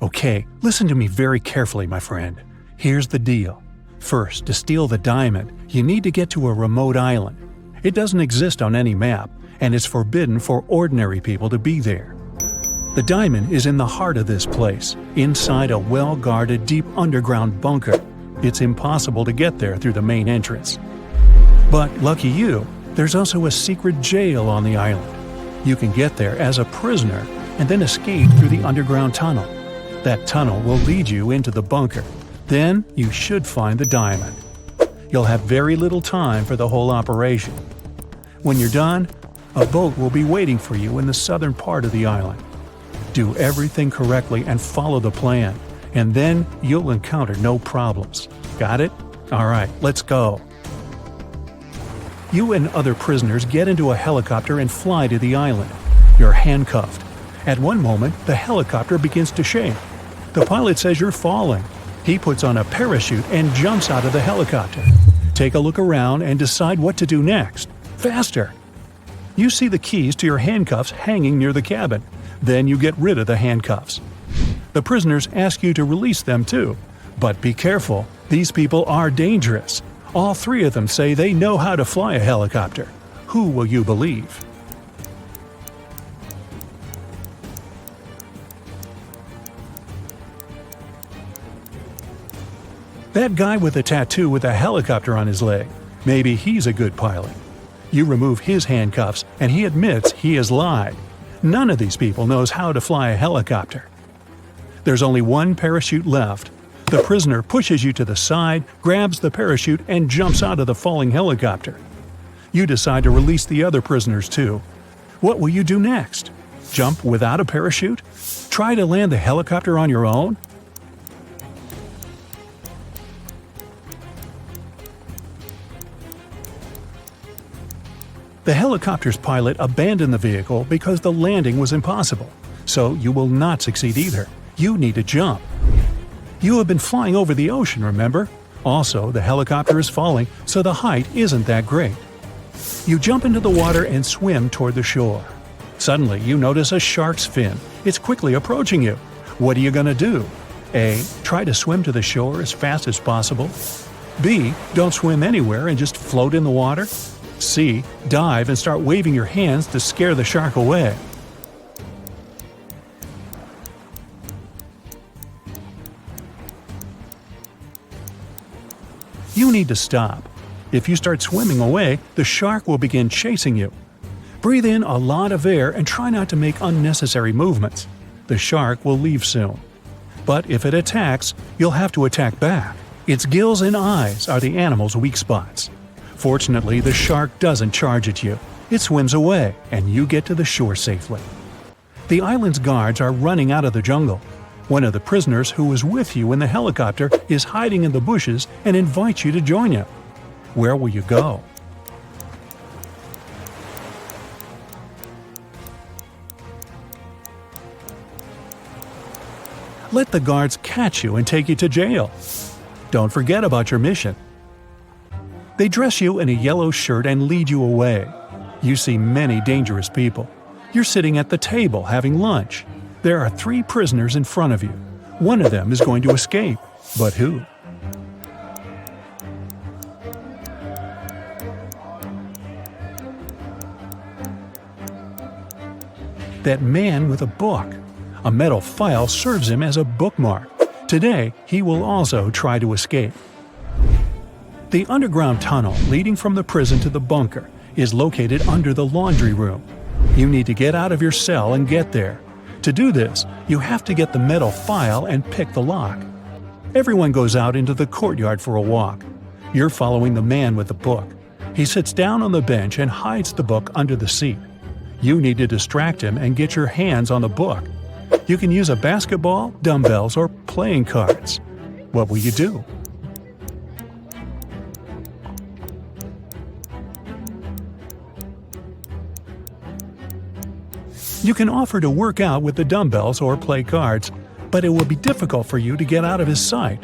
Okay, listen to me very carefully, my friend. Here's the deal. First, to steal the diamond, you need to get to a remote island. It doesn't exist on any map, and it's forbidden for ordinary people to be there. The diamond is in the heart of this place, inside a well-guarded deep underground bunker. It's impossible to get there through the main entrance. But lucky you, there's also a secret jail on the island. You can get there as a prisoner and then escape through the underground tunnel. That tunnel will lead you into the bunker. Then you should find the diamond. You'll have very little time for the whole operation. When you're done, a boat will be waiting for you in the southern part of the island. Do everything correctly and follow the plan, and then you'll encounter no problems. Got it? Alright, let's go. You and other prisoners get into a helicopter and fly to the island. You're handcuffed. At one moment, the helicopter begins to shake. The pilot says you're falling. He puts on a parachute and jumps out of the helicopter. Take a look around and decide what to do next. Faster! You see the keys to your handcuffs hanging near the cabin. Then you get rid of the handcuffs. The prisoners ask you to release them too. But be careful, these people are dangerous. All three of them say they know how to fly a helicopter. Who will you believe? That guy with a tattoo with a helicopter on his leg. Maybe he's a good pilot. You remove his handcuffs and he admits he has lied. None of these people knows how to fly a helicopter. There's only one parachute left. The prisoner pushes you to the side, grabs the parachute, and jumps out of the falling helicopter. You decide to release the other prisoners too. What will you do next? Jump without a parachute? Try to land the helicopter on your own? The helicopter's pilot abandoned the vehicle because the landing was impossible, so you will not succeed either. You need to jump. You have been flying over the ocean, remember? Also, the helicopter is falling, so the height isn't that great. You jump into the water and swim toward the shore. Suddenly, you notice a shark's fin. It's quickly approaching you. What are you gonna do? A. Try to swim to the shore as fast as possible. B. Don't swim anywhere and just float in the water. C. Dive and start waving your hands to scare the shark away. You need to stop. If you start swimming away, the shark will begin chasing you. Breathe in a lot of air and try not to make unnecessary movements. The shark will leave soon. But if it attacks, you'll have to attack back. Its gills and eyes are the animal's weak spots. Fortunately, the shark doesn't charge at you. It swims away, and you get to the shore safely. The island's guards are running out of the jungle. One of the prisoners who was with you in the helicopter is hiding in the bushes and invites you to join him. Where will you go? Let the guards catch you and take you to jail. Don't forget about your mission. They dress you in a yellow shirt and lead you away. You see many dangerous people. You're sitting at the table having lunch. There are 3 prisoners in front of you. One of them is going to escape. But who? That man with a book. A metal file serves him as a bookmark. Today, he will also try to escape. The underground tunnel leading from the prison to the bunker is located under the laundry room. You need to get out of your cell and get there. To do this, you have to get the metal file and pick the lock. Everyone goes out into the courtyard for a walk. You're following the man with the book. He sits down on the bench and hides the book under the seat. You need to distract him and get your hands on the book. You can use a basketball, dumbbells, or playing cards. What will you do? You can offer to work out with the dumbbells or play cards, but it will be difficult for you to get out of his sight.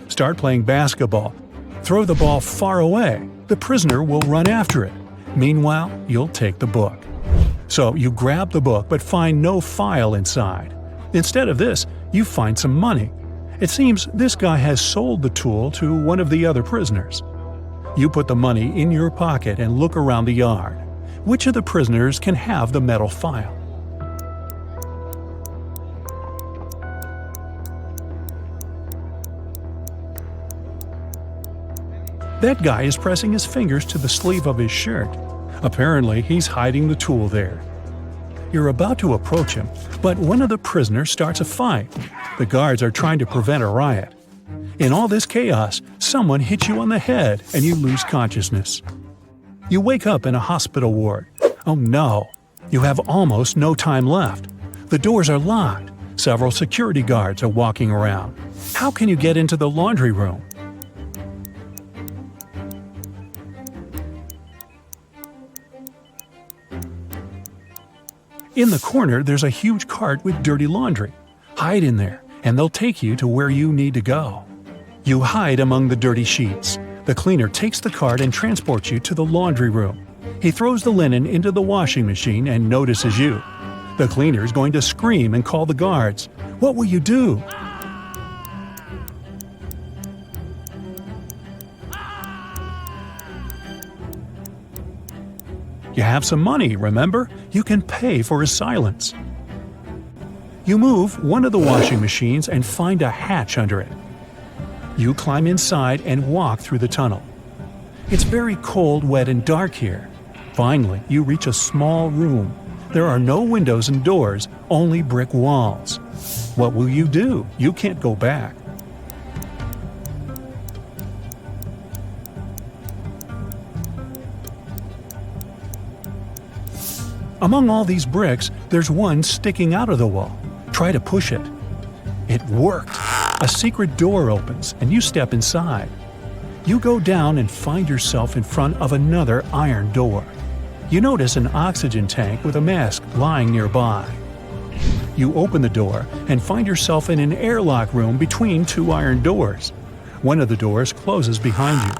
Start playing basketball. Throw the ball far away. The prisoner will run after it. Meanwhile, you'll take the book. So you grab the book but find no file inside. Instead of this, You find some money. It seems this guy has sold the tool to one of the other prisoners. You put the money in your pocket and look around the yard. Which of the prisoners can have the metal file? That guy is pressing his fingers to the sleeve of his shirt. Apparently, he's hiding the tool there. You're about to approach him, but one of the prisoners starts a fight. The guards are trying to prevent a riot. In all this chaos, someone hits you on the head and you lose consciousness. You wake up in a hospital ward. Oh no! You have almost no time left. The doors are locked. Several security guards are walking around. How can you get into the laundry room? In the corner, there's a huge cart with dirty laundry. Hide in there, and they'll take you to where you need to go. You hide among the dirty sheets. The cleaner takes the cart and transports you to the laundry room. He throws the linen into the washing machine and notices you. The cleaner's going to scream and call the guards. What will you do? You have some money, remember? You can pay for his silence. You move one of the washing machines and find a hatch under it. You climb inside and walk through the tunnel. It's very cold, wet, and dark here. Finally, you reach a small room. There are no windows and doors, only brick walls. What will you do? You can't go back. Among all these bricks, there's one sticking out of the wall. Try to push it. It worked. A secret door opens, and you step inside. You go down and find yourself in front of another iron door. You notice an oxygen tank with a mask lying nearby. You open the door and find yourself in an airlock room between two iron doors. One of the doors closes behind you.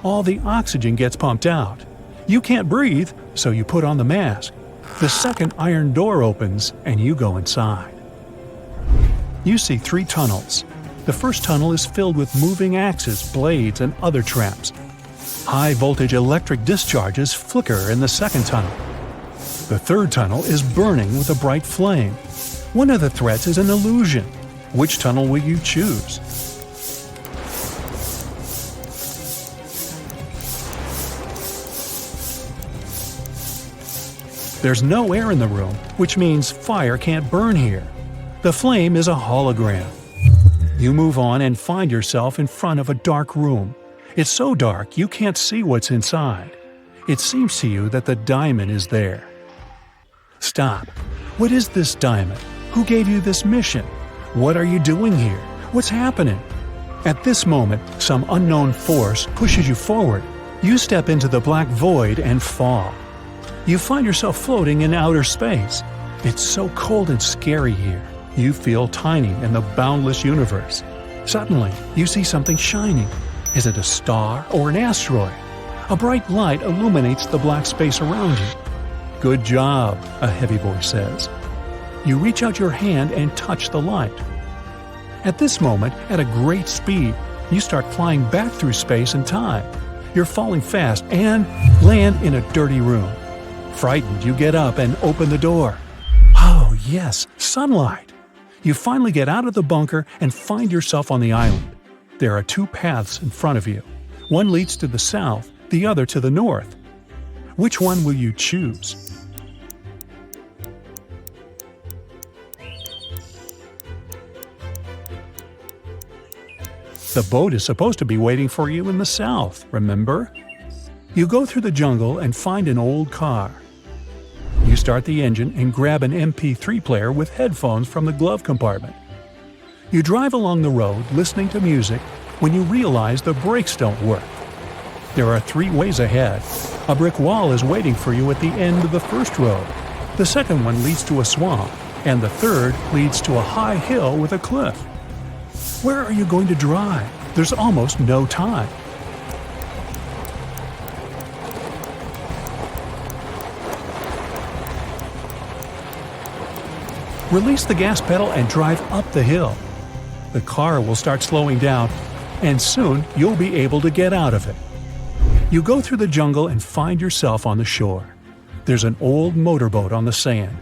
All the oxygen gets pumped out. You can't breathe, so you put on the mask. The second iron door opens, and you go inside. You see 3 tunnels. The first tunnel is filled with moving axes, blades, and other traps. High-voltage electric discharges flicker in the second tunnel. The third tunnel is burning with a bright flame. One of the threats is an illusion. Which tunnel will you choose? There's no air in the room, which means fire can't burn here. The flame is a hologram. You move on and find yourself in front of a dark room. It's so dark you can't see what's inside. It seems to you that the diamond is there. Stop. What is this diamond? Who gave you this mission? What are you doing here? What's happening? At this moment, some unknown force pushes you forward. You step into the black void and fall. You find yourself floating in outer space. It's so cold and scary here. You feel tiny in the boundless universe. Suddenly, you see something shining. Is it a star or an asteroid? A bright light illuminates the black space around you. Good job, a heavy voice says. You reach out your hand and touch the light. At this moment, at a great speed, you start flying back through space and time. You're falling fast and land in a dirty room. Frightened, you get up and open the door. Oh, yes, sunlight! You finally get out of the bunker and find yourself on the island. There are 2 paths in front of you. One leads to the south, the other to the north. Which one will you choose? The boat is supposed to be waiting for you in the south, remember? You go through the jungle and find an old car. You start the engine and grab an MP3 player with headphones from the glove compartment. You drive along the road listening to music when you realize the brakes don't work. There are 3 ways ahead. A brick wall is waiting for you at the end of the first road. The second one leads to a swamp, and the third leads to a high hill with a cliff. Where are you going to drive? There's almost no time. Release the gas pedal and drive up the hill. The car will start slowing down, and soon you'll be able to get out of it. You go through the jungle and find yourself on the shore. There's an old motorboat on the sand.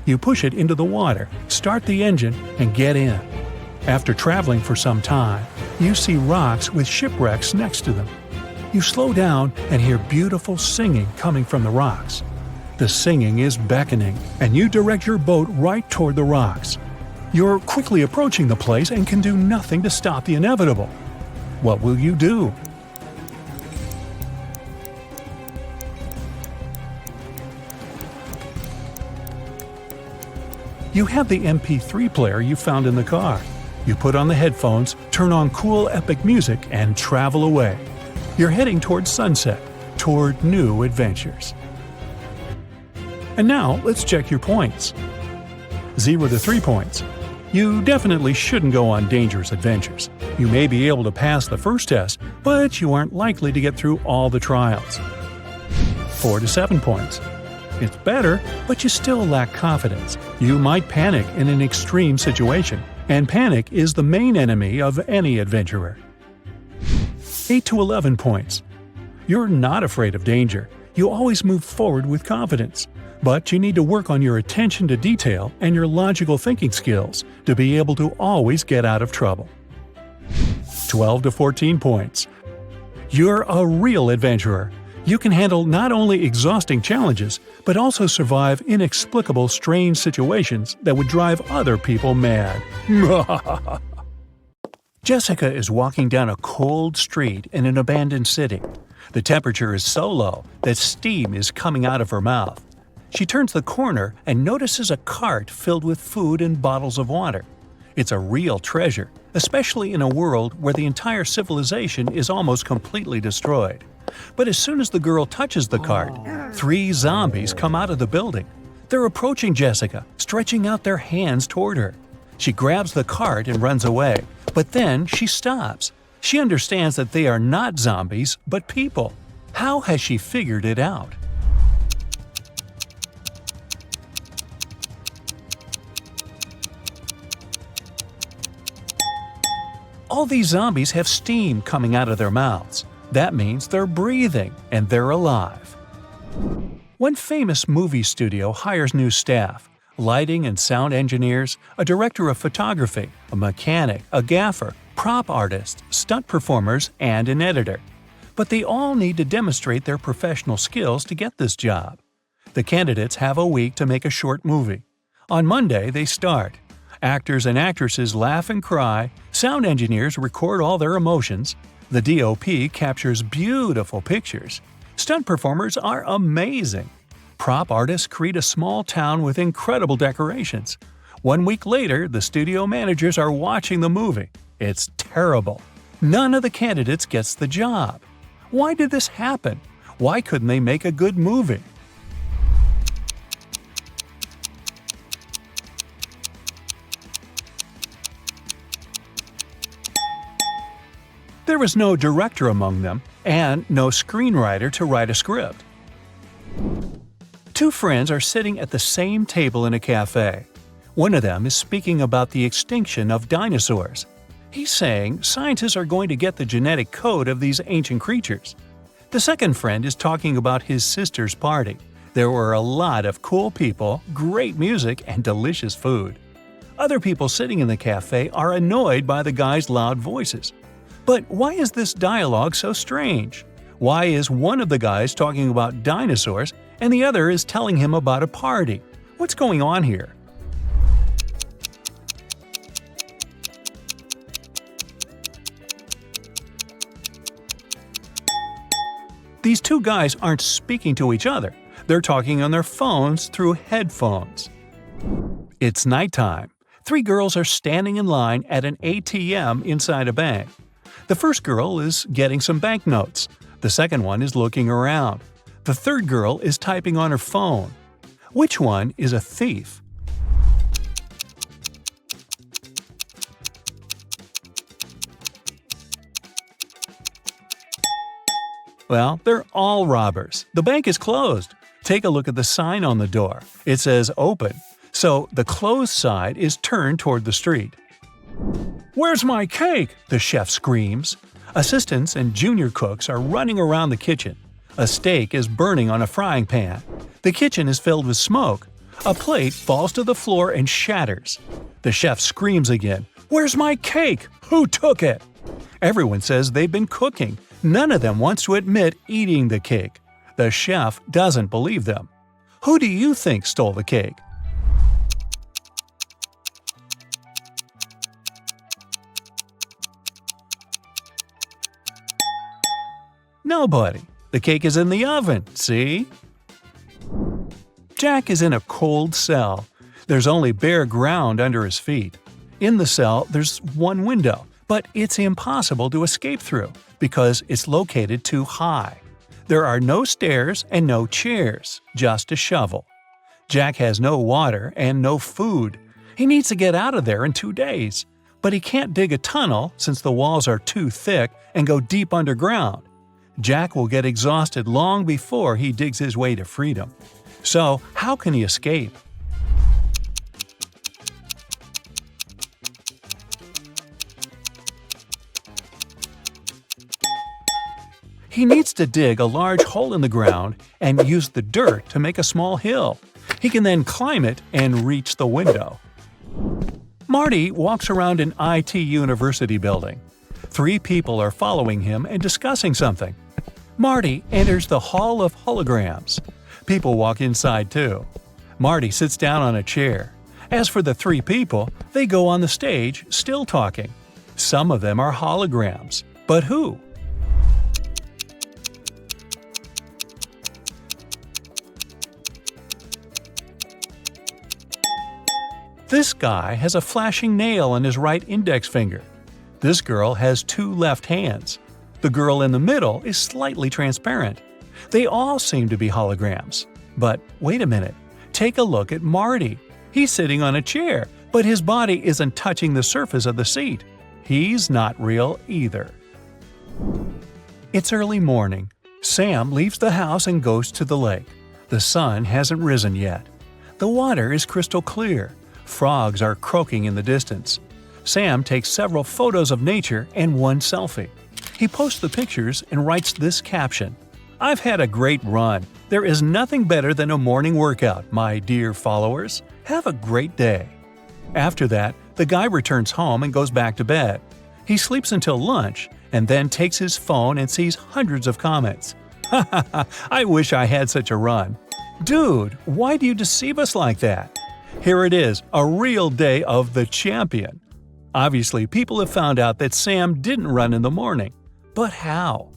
You push it into the water, start the engine, and get in. After traveling for some time, you see rocks with shipwrecks next to them. You slow down and hear beautiful singing coming from the rocks. The singing is beckoning, and you direct your boat right toward the rocks. You're quickly approaching the place and can do nothing to stop the inevitable. What will you do? You have the MP3 player you found in the car. You put on the headphones, turn on cool epic music, and travel away. You're heading toward sunset, toward new adventures. And now, let's check your points. 0 to 3 points. You definitely shouldn't go on dangerous adventures. You may be able to pass the first test, but you aren't likely to get through all the trials. 4 to 7 points. It's better, but you still lack confidence. You might panic in an extreme situation, and panic is the main enemy of any adventurer. 8 to 11 points. You're not afraid of danger. You always move forward with confidence. But you need to work on your attention to detail and your logical thinking skills to be able to always get out of trouble. 12 to 14 points. You're a real adventurer. You can handle not only exhausting challenges, but also survive inexplicable strange situations that would drive other people mad. Jessica is walking down a cold street in an abandoned city. The temperature is so low that steam is coming out of her mouth. She turns the corner and notices a cart filled with food and bottles of water. It's a real treasure, especially in a world where the entire civilization is almost completely destroyed. But as soon as the girl touches the cart, 3 zombies come out of the building. They're approaching Jessica, stretching out their hands toward her. She grabs the cart and runs away, but then she stops. She understands that they are not zombies, but people. How has she figured it out? All these zombies have steam coming out of their mouths. That means they're breathing and they're alive. One famous movie studio hires new staff: lighting and sound engineers, a director of photography, a mechanic, a gaffer, prop artists, stunt performers, and an editor. But they all need to demonstrate their professional skills to get this job. The candidates have a week to make a short movie. On Monday, they start. Actors and actresses laugh and cry, sound engineers record all their emotions, the DOP captures beautiful pictures, stunt performers are amazing, prop artists create a small town with incredible decorations. 1 week later, the studio managers are watching the movie. It's terrible. None of the candidates gets the job. Why did this happen? Why couldn't they make a good movie? There was no director among them, and no screenwriter to write a script. 2 friends are sitting at the same table in a cafe. One of them is speaking about the extinction of dinosaurs. He's saying scientists are going to get the genetic code of these ancient creatures. The second friend is talking about his sister's party. There were a lot of cool people, great music, and delicious food. Other people sitting in the cafe are annoyed by the guy's loud voices. But why is this dialogue so strange? Why is one of the guys talking about dinosaurs and the other is telling him about a party? What's going on here? These 2 guys aren't speaking to each other. They're talking on their phones through headphones. It's nighttime. 3 girls are standing in line at an ATM inside a bank. The first girl is getting some banknotes. The second one is looking around. The third girl is typing on her phone. Which one is a thief? Well, they're all robbers. The bank is closed. Take a look at the sign on the door. It says open. so the closed side is turned toward the street. "Where's my cake?" the chef screams. Assistants and junior cooks are running around the kitchen. A steak is burning on a frying pan. The kitchen is filled with smoke. A plate falls to the floor and shatters. The chef screams again, "Where's my cake? Who took it?" Everyone says they've been cooking. None of them wants to admit eating the cake. The chef doesn't believe them. Who do you think stole the cake? Nobody. The cake is in the oven, see? Jack is in a cold cell. There's only bare ground under his feet. In the cell, there's one window, but it's impossible to escape through because it's located too high. There are no stairs and no chairs, just a shovel. Jack has no water and no food. He needs to get out of there in 2 days. But he can't dig a tunnel since the walls are too thick and go deep underground. Jack will get exhausted long before he digs his way to freedom. So, how can he escape? He needs to dig a large hole in the ground and use the dirt to make a small hill. He can then climb it and reach the window. Marty walks around an IT university building. 3 people are following him and discussing something. Marty enters the Hall of Holograms. People walk inside too. Marty sits down on a chair. As for the 3 people, they go on the stage, still talking. Some of them are holograms. But who? This guy has a flashing nail on his right index finger. This girl has 2 left hands. The girl in the middle is slightly transparent. They all seem to be holograms. But wait a minute. Take a look at Marty. He's sitting on a chair, but his body isn't touching the surface of the seat. He's not real either. It's early morning. Sam leaves the house and goes to the lake. The sun hasn't risen yet. The water is crystal clear. Frogs are croaking in the distance. Sam takes several photos of nature and one selfie. He posts the pictures and writes this caption: "I've had a great run. There is nothing better than a morning workout, my dear followers. Have a great day." After that, the guy returns home and goes back to bed. He sleeps until lunch and then takes his phone and sees hundreds of comments. "Ha ha ha, I wish I had such a run." Dude, why do you deceive us like that? Here it is, a real day of the champion. Obviously, people have found out that Sam didn't run in the morning. But how?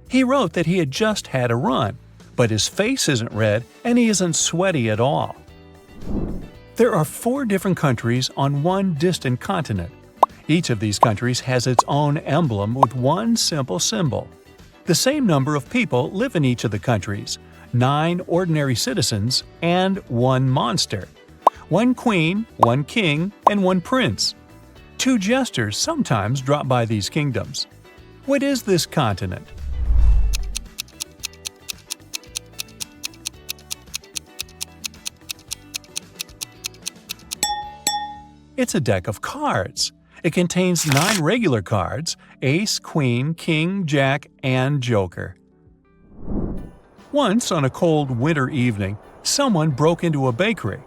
He wrote that he had just had a run, but his face isn't red and he isn't sweaty at all. There are 4 different countries on one distant continent. Each of these countries has its own emblem with one simple symbol. The same number of people live in each of the countries, 9 ordinary citizens and 1 monster. 1 queen, 1 king, and 1 prince. 2 jesters sometimes drop by these kingdoms. What is this continent? It's a deck of cards. It contains 9 regular cards: Ace, Queen, King, Jack, and Joker. Once, on a cold winter evening, someone broke into a bakery.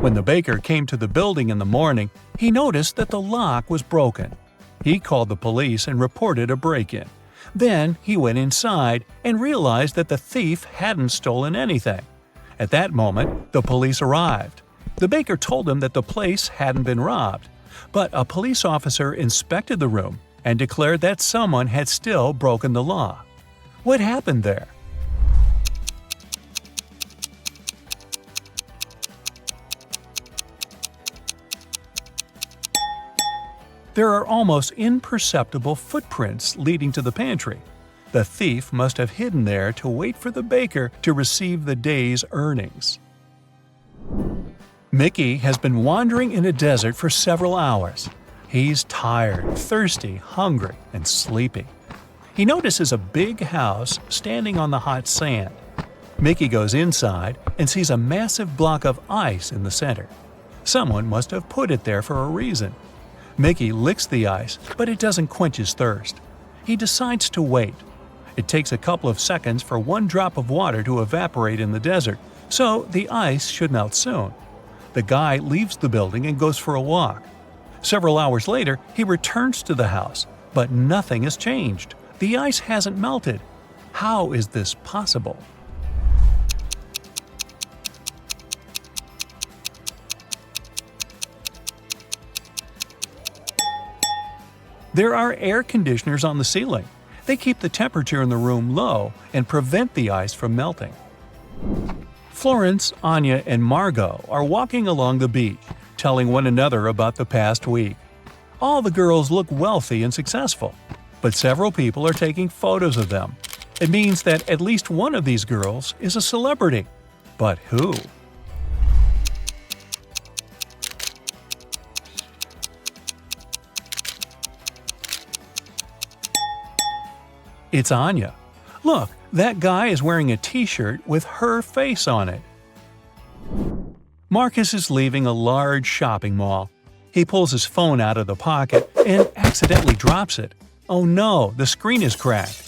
When the baker came to the building in the morning, he noticed that the lock was broken. He called the police and reported a break-in. Then he went inside and realized that the thief hadn't stolen anything. At that moment, the police arrived. The baker told him that the place hadn't been robbed, but a police officer inspected the room and declared that someone had still broken the law. What happened there? There are almost imperceptible footprints leading to the pantry. The thief must have hidden there to wait for the baker to receive the day's earnings. Mickey has been wandering in a desert for several hours. He's tired, thirsty, hungry, and sleepy. He notices a big house standing on the hot sand. Mickey goes inside and sees a massive block of ice in the center. Someone must have put it there for a reason. Mickey licks the ice, but it doesn't quench his thirst. He decides to wait. It takes a couple of seconds for one drop of water to evaporate in the desert, so the ice should melt soon. The guy leaves the building and goes for a walk. Several hours later, he returns to the house, but nothing has changed. The ice hasn't melted. How is this possible? There are air conditioners on the ceiling. They keep the temperature in the room low and prevent the ice from melting. Florence, Anya, and Margot are walking along the beach, telling one another about the past week. All the girls look wealthy and successful, but several people are taking photos of them. It means that at least one of these girls is a celebrity. But who? It's Anya. Look, that guy is wearing a t-shirt with her face on it. Marcus is leaving a large shopping mall. He pulls his phone out of the pocket and accidentally drops it. Oh no, the screen is cracked.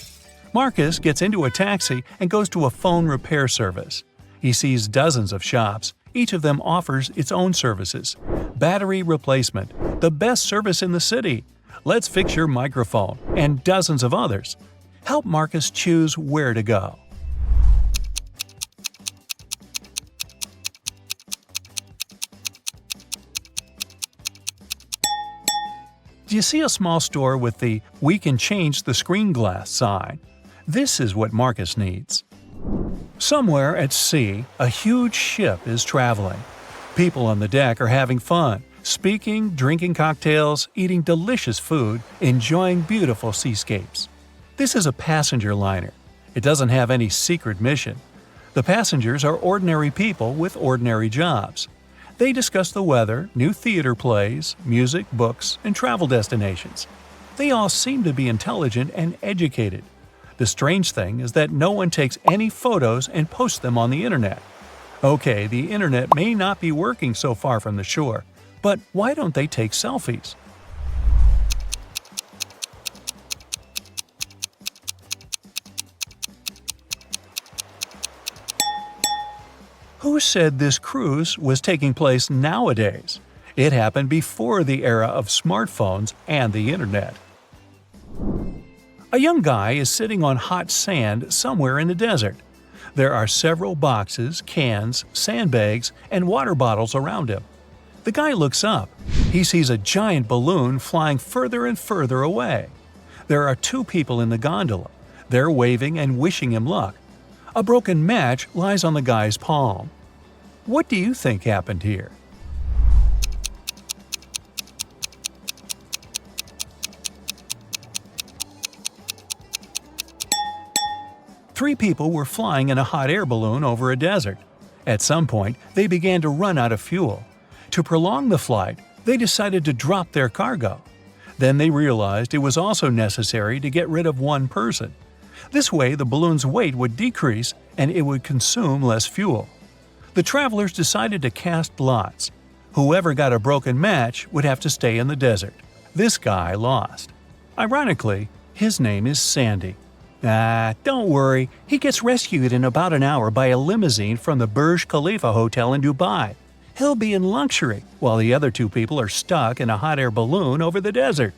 Marcus gets into a taxi and goes to a phone repair service. He sees dozens of shops. Each of them offers its own services. Battery replacement, the best service in the city. Let's fix your microphone, and dozens of others. Help Marcus choose where to go. Do you see a small store with the "We can change the screen glass" sign? This is what Marcus needs. Somewhere at sea, a huge ship is traveling. People on the deck are having fun, speaking, drinking cocktails, eating delicious food, enjoying beautiful seascapes. This is a passenger liner. It doesn't have any secret mission. The passengers are ordinary people with ordinary jobs. They discuss the weather, new theater plays, music, books, and travel destinations. They all seem to be intelligent and educated. The strange thing is that no one takes any photos and posts them on the internet. Okay, the internet may not be working so far from the shore, but why don't they take selfies? Who said this cruise was taking place nowadays? It happened before the era of smartphones and the internet. A young guy is sitting on hot sand somewhere in the desert. There are several boxes, cans, sandbags, and water bottles around him. The guy looks up. He sees a giant balloon flying further and further away. There are two people in the gondola. They're waving and wishing him luck. A broken match lies on the guy's palm. What do you think happened here? Three people were flying in a hot air balloon over a desert. At some point, they began to run out of fuel. To prolong the flight, they decided to drop their cargo. Then they realized it was also necessary to get rid of one person. This way, the balloon's weight would decrease and it would consume less fuel. The travelers decided to cast lots. Whoever got a broken match would have to stay in the desert. This guy lost. Ironically, his name is Sandy. Don't worry, he gets rescued in about an hour by a limousine from the Burj Khalifa Hotel in Dubai. He'll be in luxury, while the other two people are stuck in a hot air balloon over the desert.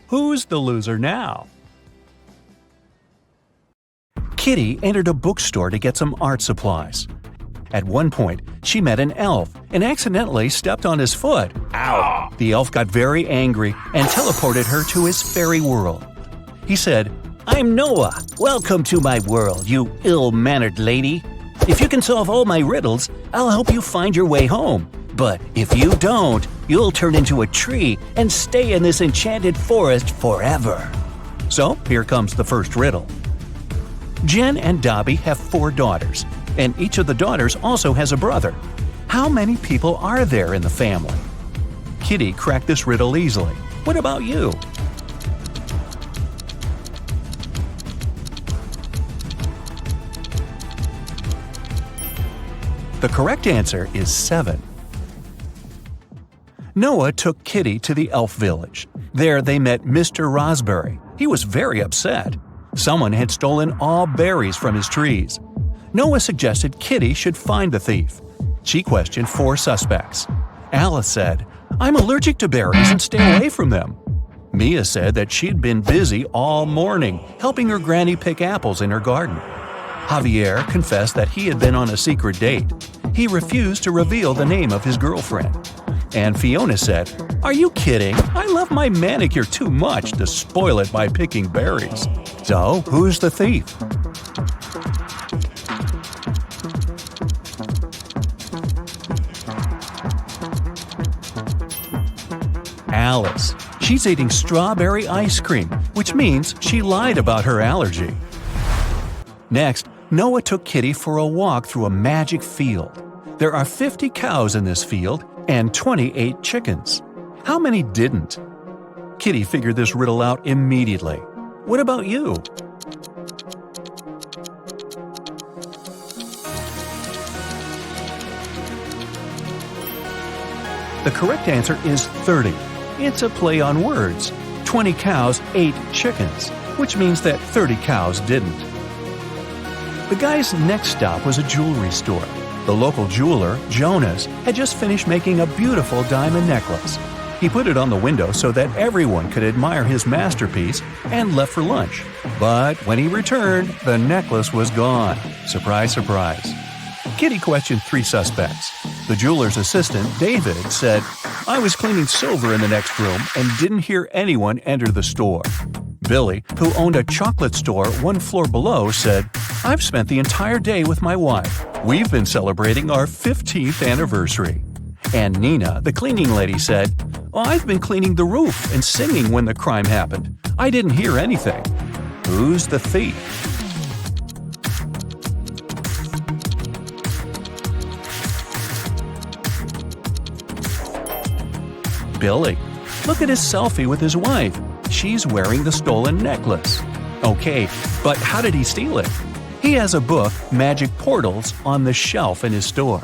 Who's the loser now? Kitty entered a bookstore to get some art supplies. At one point, she met an elf and accidentally stepped on his foot. Ow! The elf got very angry and teleported her to his fairy world. He said, "I'm Noah. Welcome to my world, you ill-mannered lady. If you can solve all my riddles, I'll help you find your way home. But if you don't, you'll turn into a tree and stay in this enchanted forest forever." So, here comes the first riddle. Jen and Dobby have 4 daughters, and each of the daughters also has a brother. How many people are there in the family? Kitty cracked this riddle easily. What about you? The correct answer is 7. Noah took Kitty to the elf village. There they met Mr. Raspberry. He was very upset. Someone had stolen all berries from his trees. Noah suggested Kitty should find the thief. She questioned 4 suspects. Alice said, "I'm allergic to berries and stay away from them." Mia said that she'd been busy all morning helping her granny pick apples in her garden. Javier confessed that he had been on a secret date. He refused to reveal the name of his girlfriend. And Fiona said, "Are you kidding? I love my manicure too much to spoil it by picking berries." So, who's the thief? Alice. She's eating strawberry ice cream, which means she lied about her allergy. Next, Noah took Kitty for a walk through a magic field. There are 50 cows in this field and 28 chickens. How many didn't? Kitty figured this riddle out immediately. What about you? The correct answer is 30. It's a play on words. 20 cows ate chickens, which means that 30 cows didn't. The guy's next stop was a jewelry store. The local jeweler, Jonas, had just finished making a beautiful diamond necklace. He put it on the window so that everyone could admire his masterpiece and left for lunch. But when he returned, the necklace was gone. Surprise, surprise. Kitty questioned 3 suspects. The jeweler's assistant, David, said, "I was cleaning silver in the next room and didn't hear anyone enter the store." Billy, who owned a chocolate store 1 floor below, said, "I've spent the entire day with my wife. We've been celebrating our 15th anniversary." And Nina, the cleaning lady, said, "I've been cleaning the roof and singing when the crime happened. I didn't hear anything." Who's the thief? Billy. Look at his selfie with his wife. She's wearing the stolen necklace. Okay, but how did he steal it? He has a book, Magic Portals, on the shelf in his store.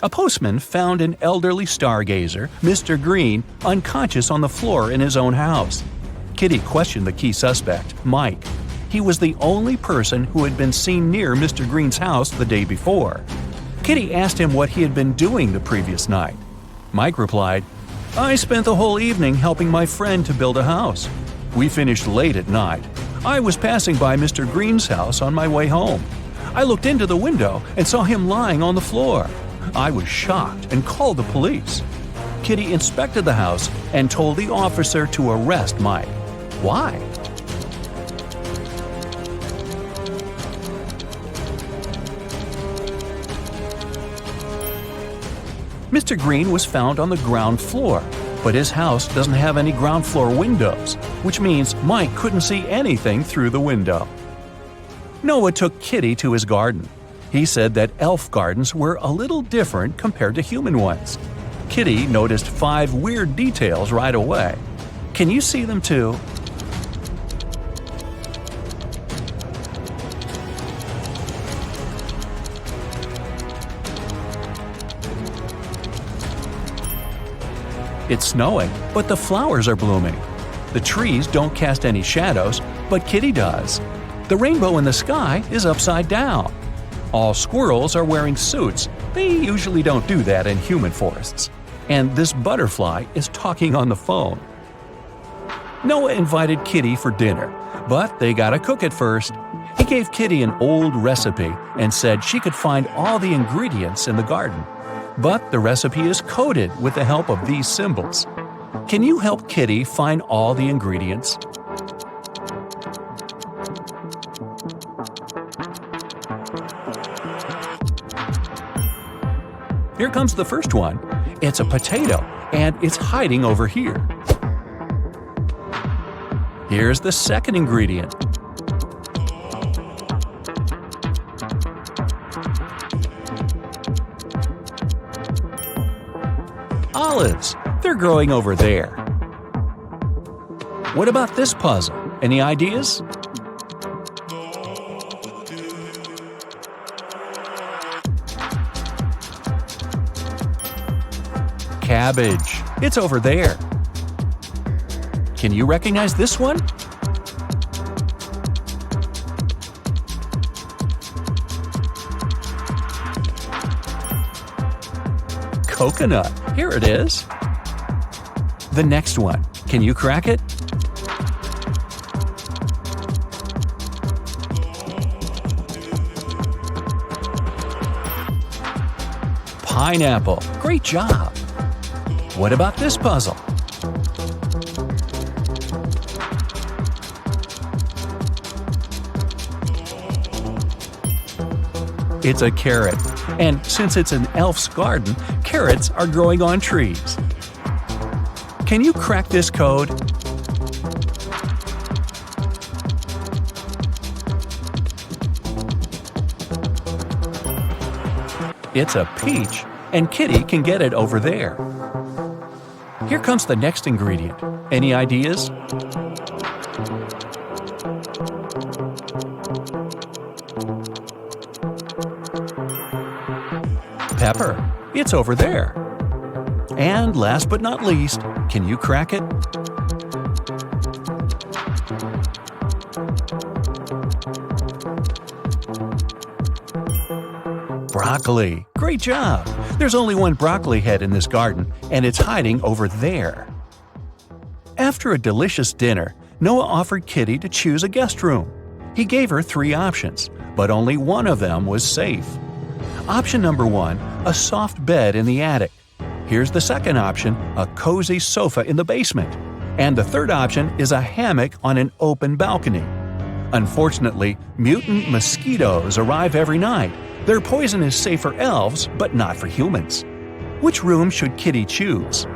A postman found an elderly stargazer, Mr. Green, unconscious on the floor in his own house. Kitty questioned the key suspect, Mike. He was the only person who had been seen near Mr. Green's house the day before. Kitty asked him what he had been doing the previous night. Mike replied, "I spent the whole evening helping my friend to build a house. We finished late at night. I was passing by Mr. Green's house on my way home. I looked into the window and saw him lying on the floor. I was shocked and called the police." Kitty inspected the house and told the officer to arrest Mike. Why? Mr. Green was found on the ground floor, but his house doesn't have any ground floor windows, which means Mike couldn't see anything through the window. Noah took Kitty to his garden. He said that elf gardens were a little different compared to human ones. Kitty noticed 5 weird details right away. Can you see them too? It's snowing, but the flowers are blooming. The trees don't cast any shadows, but Kitty does. The rainbow in the sky is upside down. All squirrels are wearing suits. They usually don't do that in human forests. And this butterfly is talking on the phone. Noah invited Kitty for dinner, but they gotta cook it first. He gave Kitty an old recipe and said she could find all the ingredients in the garden. But the recipe is coded with the help of these symbols. Can you help Kitty find all the ingredients? Here comes the first one. It's a potato, and it's hiding over here. Here's the second ingredient. Olives. They're growing over there. What about this puzzle? Any ideas? Cabbage. It's over there. Can you recognize this one? Coconut. Here it is. The next one. Can you crack it? Pineapple. Great job. What about this puzzle? It's a carrot. And since it's an elf's garden, carrots are growing on trees. Can you crack this code? It's a peach, and Kitty can get it over there. Here comes the next ingredient. Any ideas? Pepper. It's over there. And last but not least, can you crack it? Broccoli. Great job! There's only one broccoli head in this garden, and it's hiding over there. After a delicious dinner, Noah offered Kitty to choose a guest room. He gave her 3 options, but only one of them was safe. Option number 1, a soft bed in the attic. Here's the second option, a cozy sofa in the basement. And the third option is a hammock on an open balcony. Unfortunately, mutant mosquitoes arrive every night. Their poison is safe for elves, but not for humans. Which room should Kitty choose?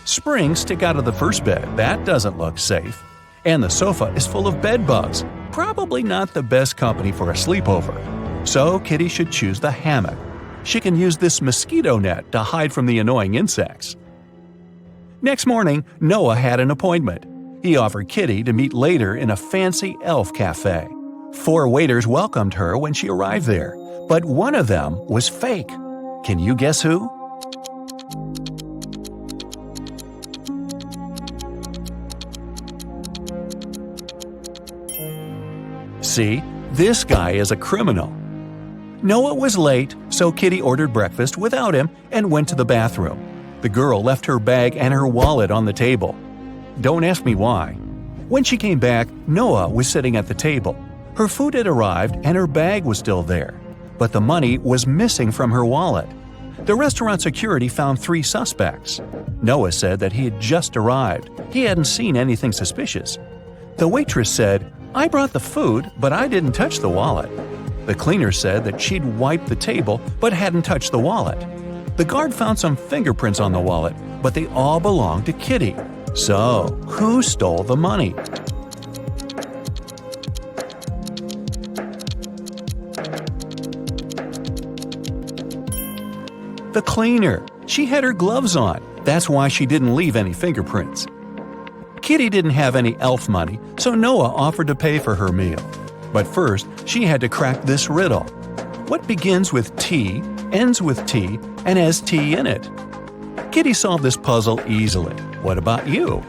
Springs stick out of the first bed. That doesn't look safe. And the sofa is full of bed bugs. Probably not the best company for a sleepover. So Kitty should choose the hammock. She can use this mosquito net to hide from the annoying insects. Next morning, Noah had an appointment. He offered Kitty to meet later in a fancy elf cafe. 4 waiters welcomed her when she arrived there, but one of them was fake. Can you guess who? See, this guy is a criminal. Noah was late, so Kitty ordered breakfast without him and went to the bathroom. The girl left her bag and her wallet on the table. Don't ask me why. When she came back, Noah was sitting at the table. Her food had arrived and her bag was still there, but the money was missing from her wallet. The restaurant security found 3 suspects. Noah said that he had just arrived. He hadn't seen anything suspicious. The waitress said, "I brought the food, but I didn't touch the wallet." The cleaner said that she'd wiped the table but hadn't touched the wallet. The guard found some fingerprints on the wallet, but they all belonged to Kitty. So, who stole the money? The cleaner. She had her gloves on. That's why she didn't leave any fingerprints. Kitty didn't have any elf money, so Noah offered to pay for her meal. But first, she had to crack this riddle. What begins with T, ends with T, and has T in it? Kitty solved this puzzle easily. What about you?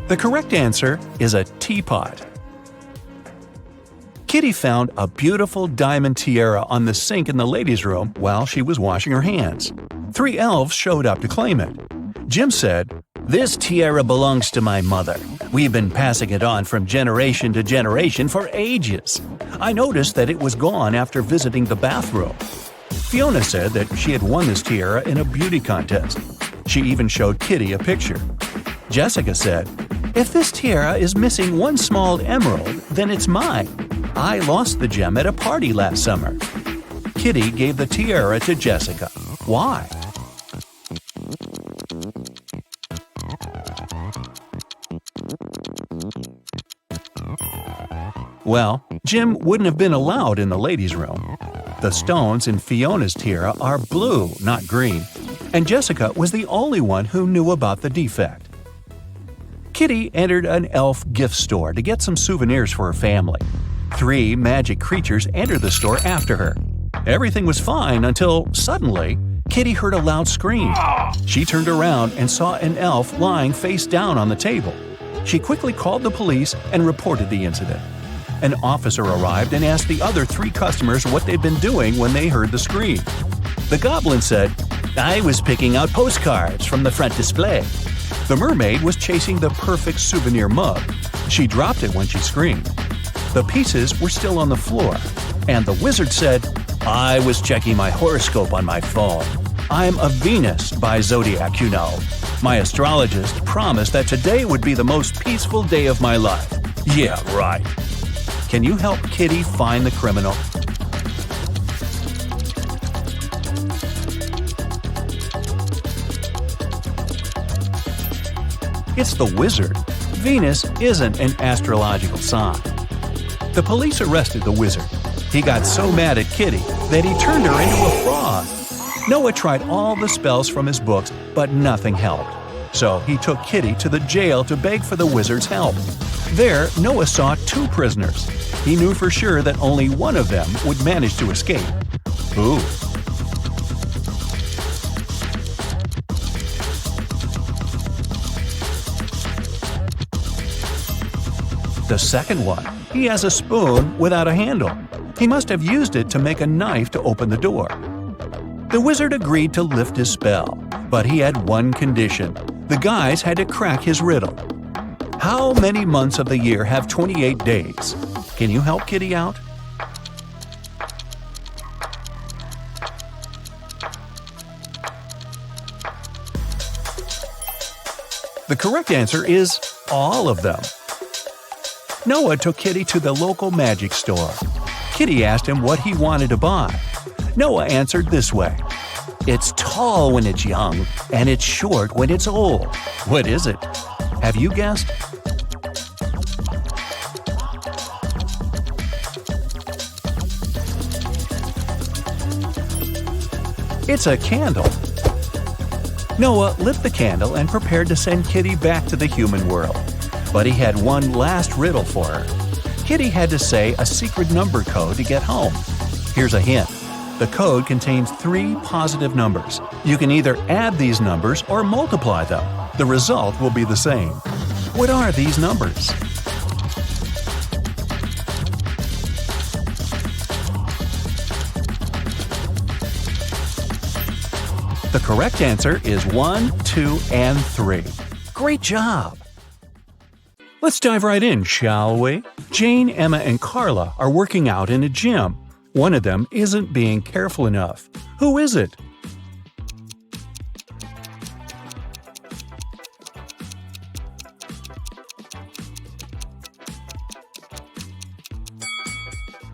The correct answer is a teapot. Kitty found a beautiful diamond tiara on the sink in the ladies' room while she was washing her hands. 3 elves showed up to claim it. Jim said, "This tiara belongs to my mother. We've been passing it on from generation to generation for ages. I noticed that it was gone after visiting the bathroom." Fiona said that she had won this tiara in a beauty contest. She even showed Kitty a picture. Jessica said, "If this tiara is missing one small emerald, then it's mine. I lost the gem at a party last summer." Kitty gave the tiara to Jessica. Why? Well, Jim wouldn't have been allowed in the ladies' room. The stones in Fiona's tiara are blue, not green. and Jessica was the only one who knew about the defect. Kitty entered an elf gift store to get some souvenirs for her family. 3 magic creatures entered the store after her. Everything was fine until, suddenly, Kitty heard a loud scream. She turned around and saw an elf lying face down on the table. She quickly called the police and reported the incident. An officer arrived and asked the other 3 customers what they'd been doing when they heard the scream. The goblin said, "I was picking out postcards from the front display." The mermaid was chasing the perfect souvenir mug. She dropped it when she screamed. The pieces were still on the floor, and the wizard said, "I was checking my horoscope on my phone. I'm a Venus by zodiac, you know. My astrologist promised that today would be the most peaceful day of my life." Yeah, right. Can you help Kitty find the criminal? It's the wizard. Venus isn't an astrological sign. The police arrested the wizard. He got so mad at Kitty that he turned her into a frog. Noah tried all the spells from his books, but nothing helped. So he took Kitty to the jail to beg for the wizard's help. There, Noah saw 2 prisoners. He knew for sure that only one of them would manage to escape. Ooh. The second one, he has a spoon without a handle. He must have used it to make a knife to open the door. The wizard agreed to lift his spell, but he had one condition. The guys had to crack his riddle. How many months of the year have 28 days? Can you help Kitty out? The correct answer is all of them. Noah took Kitty to the local magic store. Kitty asked him what he wanted to buy. Noah answered this way: "It's tall when it's young, and it's short when it's old." What is it? Have you guessed? It's a candle. Noah lit the candle and prepared to send Kitty back to the human world. But he had one last riddle for her. Kitty had to say a secret number code to get home. Here's a hint. The code contains 3 positive numbers. You can either add these numbers or multiply them. The result will be the same. What are these numbers? The correct answer is 1, 2, and 3. Great job! Let's dive right in, shall we? Jane, Emma, and Carla are working out in a gym. One of them isn't being careful enough. Who is it?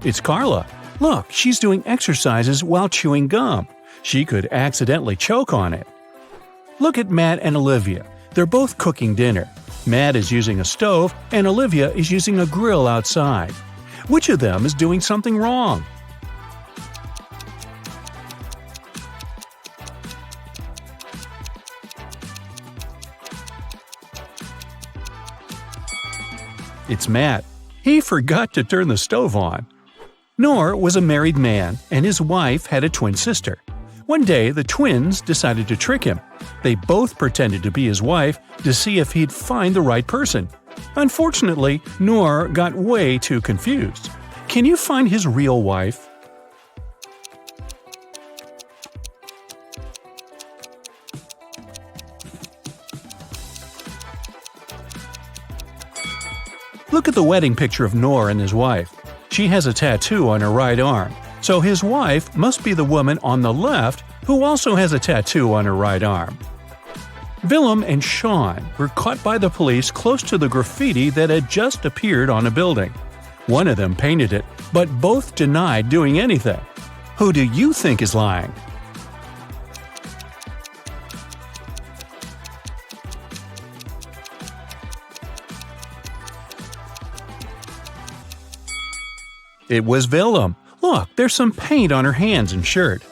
It's Carla. Look, she's doing exercises while chewing gum. She could accidentally choke on it. Look at Matt and Olivia. They're both cooking dinner. Matt is using a stove and Olivia is using a grill outside. Which of them is doing something wrong? It's Matt. He forgot to turn the stove on. Noor was a married man and his wife had a twin sister. One day, the twins decided to trick him. They both pretended to be his wife to see if he'd find the right person. Unfortunately, Noor got way too confused. Can you find his real wife? Look at the wedding picture of Noor and his wife. She has a tattoo on her right arm, so his wife must be the woman on the left who also has a tattoo on her right arm. Willem and Sean were caught by the police close to the graffiti that had just appeared on a building. One of them painted it, but both denied doing anything. Who do you think is lying? It was Willem. Look, there's some paint on her hands and shirt.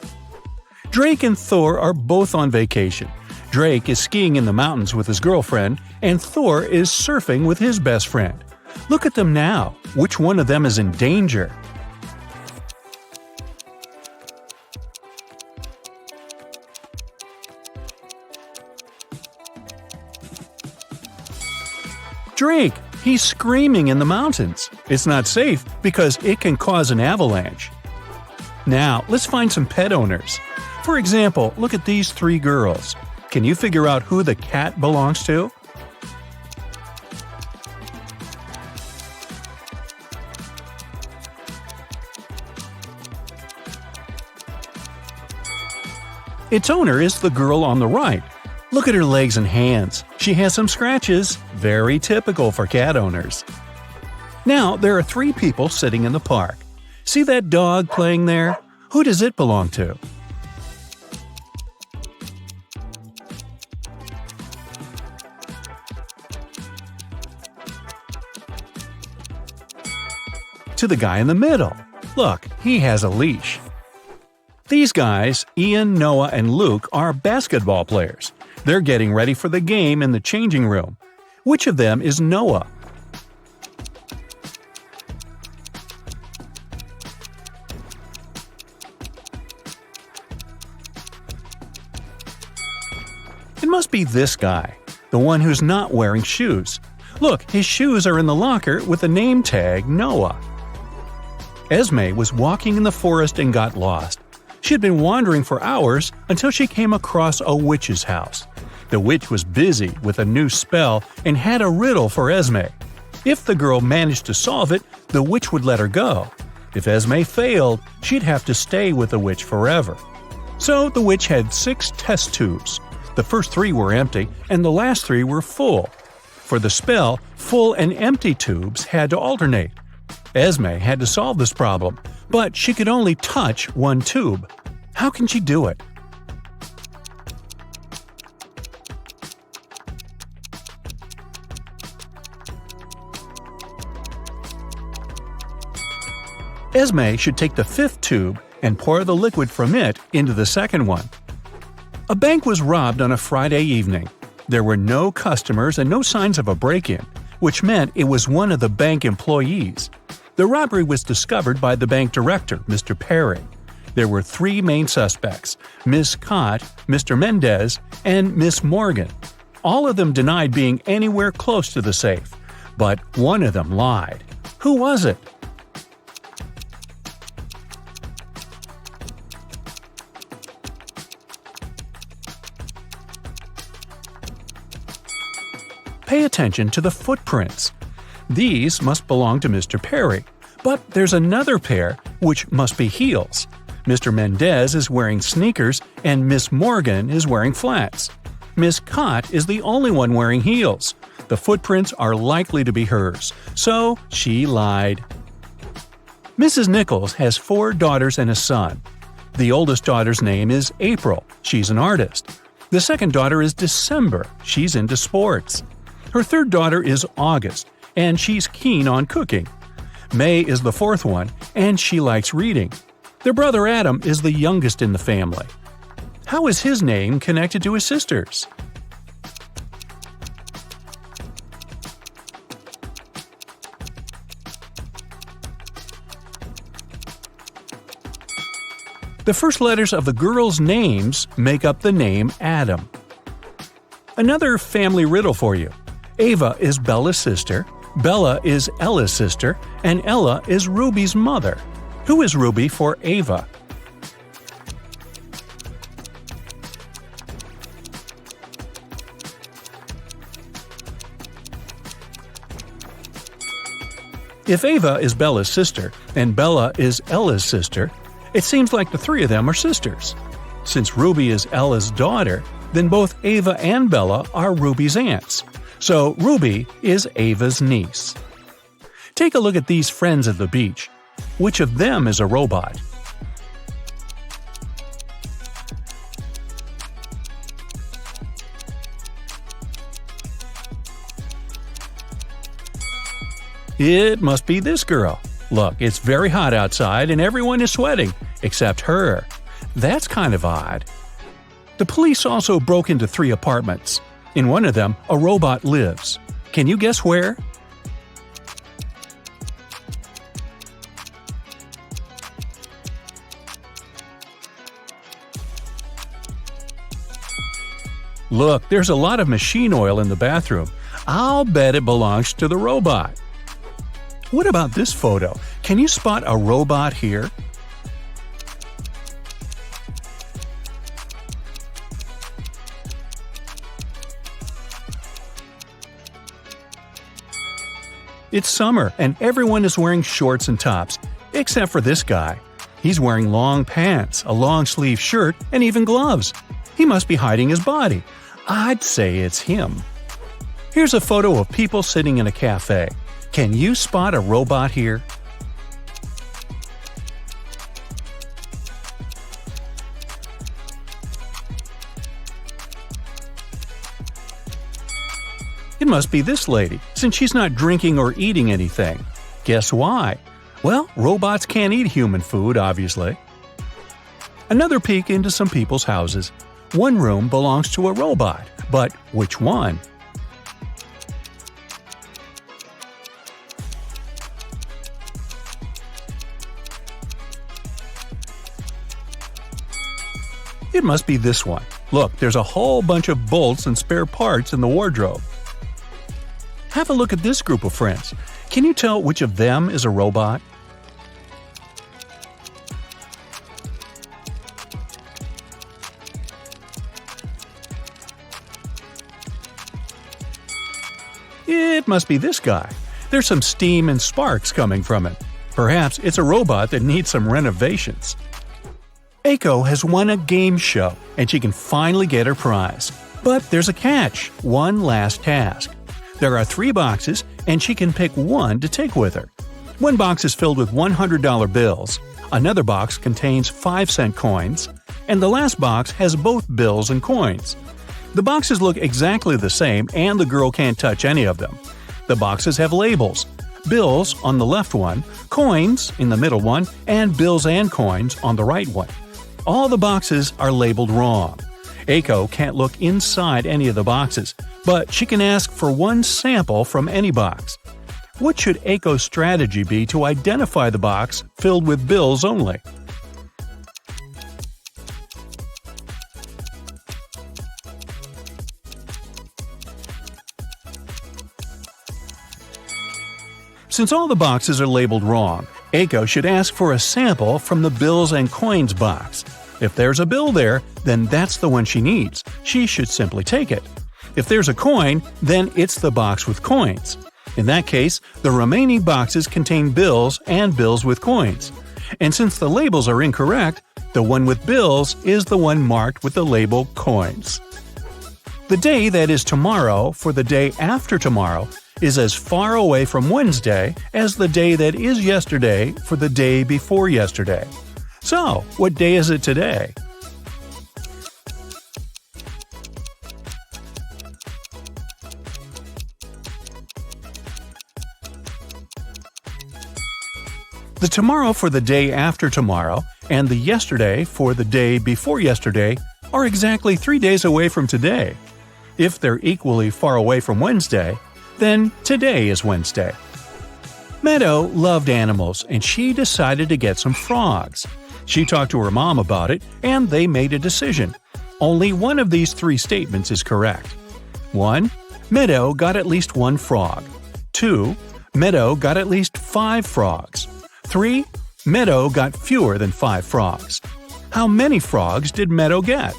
Drake and Thor are both on vacation. Drake is skiing in the mountains with his girlfriend, and Thor is surfing with his best friend. Look at them now. Which one of them is in danger? Drake! He's screaming in the mountains. It's not safe because it can cause an avalanche. Now, let's find some pet owners. For example, look at these three girls. Can you figure out who the cat belongs to? Its owner is the girl on the right. Look at her legs and hands. She has some scratches, very typical for cat owners. Now, there are three people sitting in the park. See that dog playing there? Who does it belong to? To the guy in the middle. Look, he has a leash. These guys, Ian, Noah, and Luke, are basketball players. They're getting ready for the game in the changing room. Which of them is Noah? It must be this guy, the one who's not wearing shoes. Look, his shoes are in the locker with the name tag Noah. Esme was walking in the forest and got lost. She had been wandering for hours until she came across a witch's house. The witch was busy with a new spell and had a riddle for Esme. If the girl managed to solve it, the witch would let her go. If Esme failed, she'd have to stay with the witch forever. So the witch had 6 test tubes. The first 3 were empty, and the last 3 were full. For the spell, full and empty tubes had to alternate. Esme had to solve this problem, but she could only touch one tube. How can she do it? Esme should take the 5th tube and pour the liquid from it into the second one. A bank was robbed on a Friday evening. There were no customers and no signs of a break-in, which meant it was one of the bank employees. The robbery was discovered by the bank director, Mr. Perry. There were 3 main suspects, Miss Cott, Mr. Mendez, and Miss Morgan. All of them denied being anywhere close to the safe, but one of them lied. Who was it? Pay attention to the footprints. These must belong to Mr. Perry, but there's another pair which must be heels. Mr. Mendez is wearing sneakers and Miss Morgan is wearing flats. Miss Cott is the only one wearing heels. The footprints are likely to be hers, so she lied. Mrs. Nichols has 4 daughters and a son. The oldest daughter's name is April. She's an artist. The second daughter is December. She's into sports. Her third daughter is August, and she's keen on cooking. May is the 4th one, and she likes reading. Their brother Adam is the youngest in the family. How is his name connected to his sister's? The first letters of the girls' names make up the name Adam. Another family riddle for you. Ava is Bella's sister, Bella is Ella's sister, and Ella is Ruby's mother. Who is Ruby for Ava? If Ava is Bella's sister and Bella is Ella's sister, it seems like the 3 of them are sisters. Since Ruby is Ella's daughter, then both Ava and Bella are Ruby's aunts. So Ruby is Ava's niece. Take a look at these friends at the beach. Which of them is a robot? It must be this girl. Look, it's very hot outside and everyone is sweating, except her. That's kind of odd. The police also broke into 3 apartments. In one of them, a robot lives. Can you guess where? Look, there's a lot of machine oil in the bathroom. I'll bet it belongs to the robot. What about this photo? Can you spot a robot here? It's summer and everyone is wearing shorts and tops, except for this guy. He's wearing long pants, a long-sleeve shirt, and even gloves. He must be hiding his body. I'd say it's him. Here's a photo of people sitting in a cafe. Can you spot a robot here? It must be this lady, since she's not drinking or eating anything. Guess why? Well, robots can't eat human food, obviously. Another peek into some people's houses. One room belongs to a robot, but which one? It must be this one. Look, there's a whole bunch of bolts and spare parts in the wardrobe. Have a look at this group of friends. Can you tell which of them is a robot? It must be this guy. There's some steam and sparks coming from it. Perhaps it's a robot that needs some renovations. Aiko has won a game show, and she can finally get her prize. But there's a catch, one last task. There are 3 boxes, and she can pick one to take with her. One box is filled with $100 bills, another box contains 5-cent coins, and the last box has both bills and coins. The boxes look exactly the same, and the girl can't touch any of them. The boxes have labels. Bills on the left one, coins in the middle one, and bills and coins on the right one. All the boxes are labeled wrong. Aiko can't look inside any of the boxes, but she can ask for one sample from any box. What should Aiko's strategy be to identify the box filled with bills only? Since all the boxes are labeled wrong, Aiko should ask for a sample from the bills and coins box. If there's a bill there, then that's the one she needs. She should simply take it. If there's a coin, then it's the box with coins. In that case, the remaining boxes contain bills and bills with coins. And since the labels are incorrect, the one with bills is the one marked with the label coins. The day that is tomorrow for the day after tomorrow is as far away from Wednesday as the day that is yesterday for the day before yesterday. So, what day is it today? The tomorrow for the day after tomorrow and the yesterday for the day before yesterday are exactly 3 days away from today. If they're equally far away from Wednesday, then today is Wednesday. Meadow loved animals and she decided to get some frogs. She talked to her mom about it, and they made a decision. Only one of these 3 statements is correct. 1. Meadow got at least 1 frog. 2. Meadow got at least 5 frogs. 3. Meadow got fewer than 5 frogs. How many frogs did Meadow get?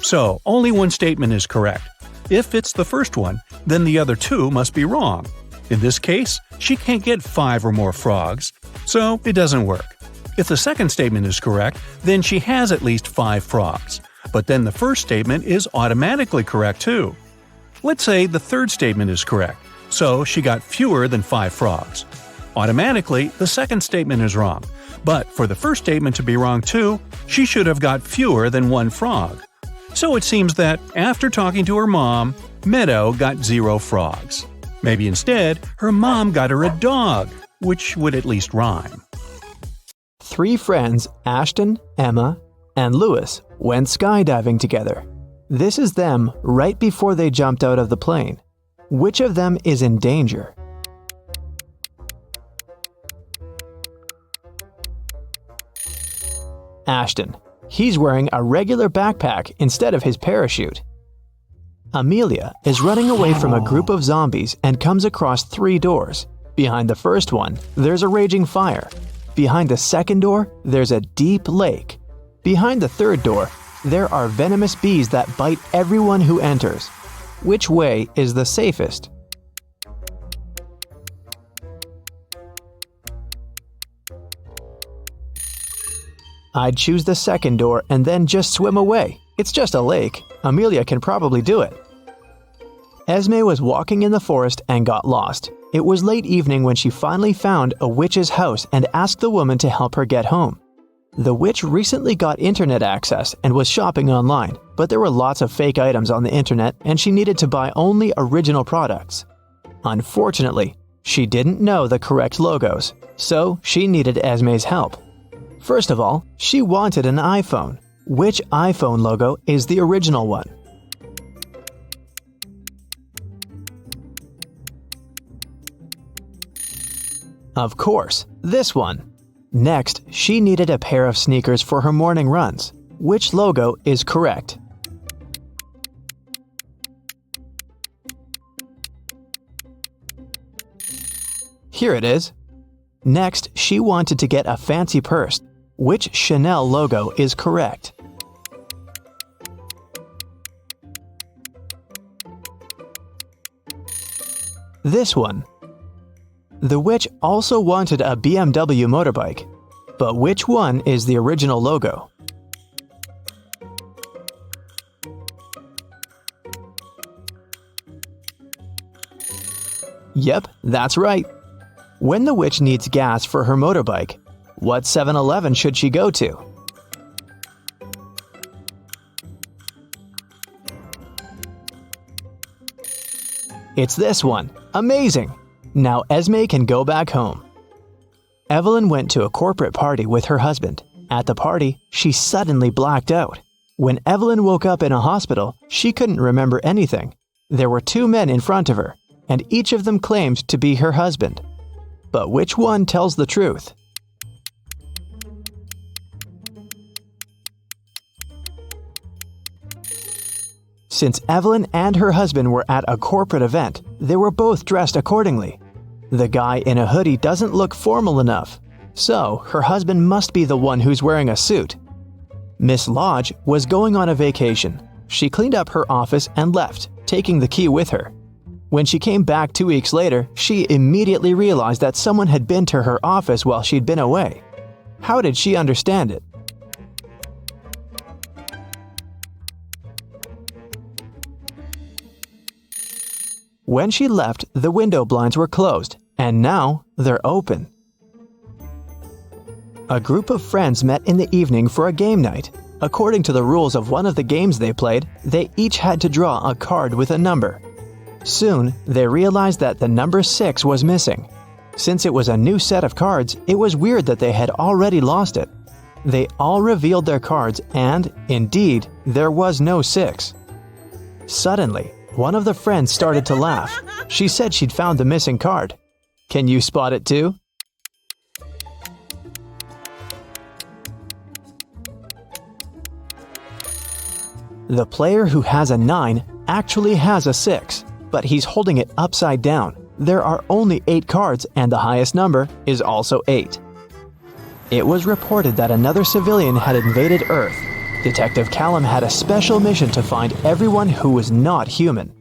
So, only one statement is correct. If it's the first one, then the other 2 must be wrong. In this case, she can't get 5 or more frogs, so it doesn't work. If the second statement is correct, then she has at least 5 frogs. But then the first statement is automatically correct too. Let's say the third statement is correct, so she got fewer than 5 frogs. Automatically, the second statement is wrong. But for the first statement to be wrong too, she should have got fewer than 1 frog. So it seems that, after talking to her mom, Meadow got 0 frogs. Maybe instead, her mom got her a dog, which would at least rhyme. 3 friends, Ashton, Emma, and Lewis, went skydiving together. This is them right before they jumped out of the plane. Which of them is in danger? Ashton. He's wearing a regular backpack instead of his parachute. Amelia is running away from a group of zombies and comes across 3 doors. Behind the first one, there's a raging fire. Behind the second door, there's a deep lake. Behind the third door, there are venomous bees that bite everyone who enters. Which way is the safest? I'd choose the second door and then just swim away. It's just a lake. Amelia can probably do it. Esme was walking in the forest and got lost. It was late evening when she finally found a witch's house and asked the woman to help her get home. The witch recently got internet access and was shopping online, but there were lots of fake items on the internet and she needed to buy only original products. Unfortunately, she didn't know the correct logos, so she needed Esme's help. First of all, she wanted an iPhone. Which iPhone logo is the original one? Of course, this one. Next, she needed a pair of sneakers for her morning runs. Which logo is correct? Here it is. Next, she wanted to get a fancy purse. Which Chanel logo is correct? This one. The witch also wanted a BMW motorbike. But which one is the original logo? Yep, that's right. When the witch needs gas for her motorbike, what 7-Eleven should she go to? It's this one. Amazing! Now Esme can go back home. Evelyn went to a corporate party with her husband. At the party, she suddenly blacked out. When Evelyn woke up in a hospital, she couldn't remember anything. There were 2 men in front of her, and each of them claimed to be her husband. But which one tells the truth? Since Evelyn and her husband were at a corporate event, they were both dressed accordingly. The guy in a hoodie doesn't look formal enough, so her husband must be the one who's wearing a suit. Miss Lodge was going on a vacation. She cleaned up her office and left, taking the key with her. When she came back 2 weeks later, she immediately realized that someone had been to her office while she'd been away. How did she understand it? When she left, the window blinds were closed, and now they're open. A group of friends met in the evening for a game night. According to the rules of one of the games they played, they each had to draw a card with a number. Soon, they realized that the number 6 was missing. Since it was a new set of cards, it was weird that they had already lost it. They all revealed their cards and, indeed, there was no 6. Suddenly, one of the friends started to laugh. She said she'd found the missing card. Can you spot it too? The player who has a 9 actually has a 6, but he's holding it upside down. There are only 8 cards and the highest number is also 8. It was reported that another civilian had invaded Earth. Detective Callum had a special mission to find everyone who was not human.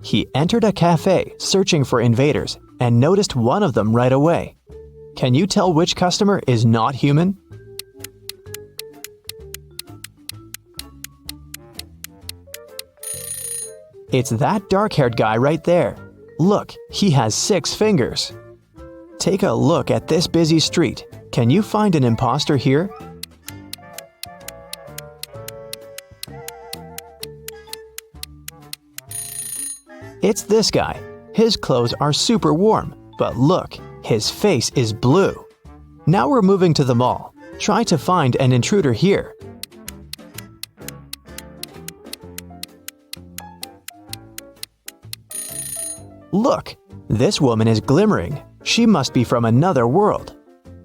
He entered a cafe searching for invaders and noticed one of them right away. Can you tell which customer is not human? It's that dark-haired guy right there. Look, he has 6 fingers. Take a look at this busy street. Can you find an impostor here? It's this guy. His clothes are super warm, but look, his face is blue. Now we're moving to the mall. Try to find an intruder here. Look, this woman is glimmering. She must be from another world.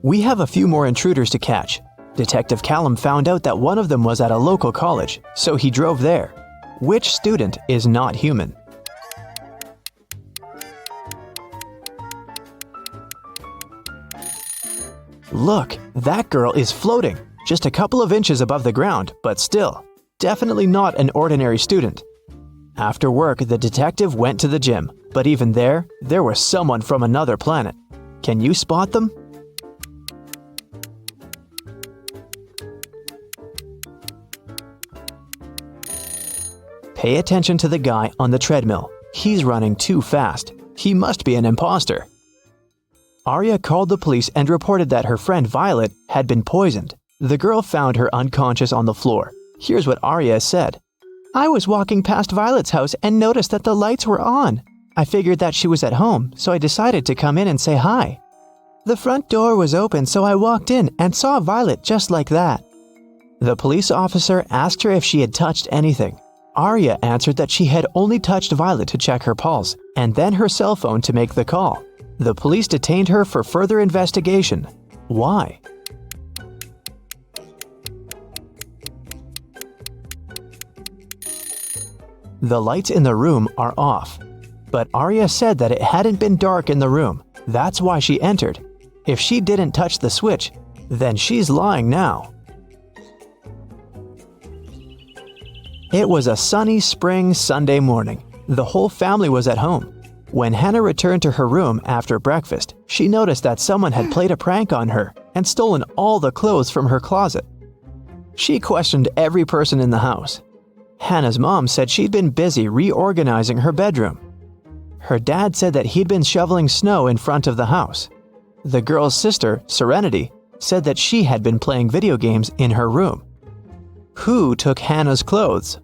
We have a few more intruders to catch. Detective Callum found out that one of them was at a local college, so he drove there. Which student is not human? Look, that girl is floating, just a couple of inches above the ground, but still, definitely not an ordinary student. After work, the detective went to the gym, but even there was someone from another planet. Can you spot them? Pay attention to the guy on the treadmill. He's running too fast. He must be an impostor. Arya called the police and reported that her friend Violet had been poisoned. The girl found her unconscious on the floor. Here's what Arya said. I was walking past Violet's house and noticed that the lights were on. I figured that she was at home, so I decided to come in and say hi. The front door was open, so I walked in and saw Violet just like that. The police officer asked her if she had touched anything. Arya answered that she had only touched Violet to check her pulse, and then her cell phone to make the call. The police detained her for further investigation. Why? The lights in the room are off. But Arya said that it hadn't been dark in the room. That's why she entered. If she didn't touch the switch, then she's lying now. It was a sunny spring Sunday morning. The whole family was at home. When Hannah returned to her room after breakfast, she noticed that someone had played a prank on her and stolen all the clothes from her closet. She questioned every person in the house. Hannah's mom said she'd been busy reorganizing her bedroom. Her dad said that he'd been shoveling snow in front of the house. The girl's sister, Serenity, said that she had been playing video games in her room. Who took Hannah's clothes?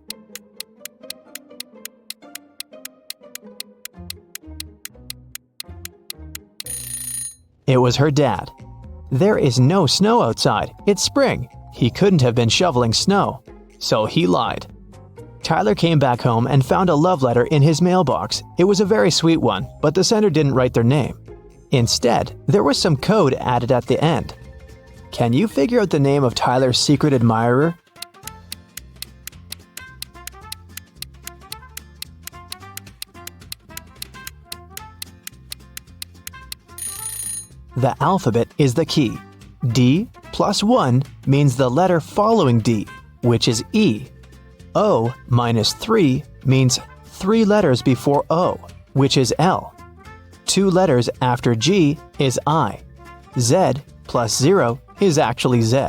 It was her dad. There is no snow outside. It's spring. He couldn't have been shoveling snow. So he lied. Tyler came back home and found a love letter in his mailbox. It was a very sweet one, but the sender didn't write their name. Instead, there was some code added at the end. Can you figure out the name of Tyler's secret admirer? The alphabet is the key. D plus 1 means the letter following D, which is E. O minus 3 means 3 letters before O, which is L. 2 letters after G is I. Z plus 0 is actually Z.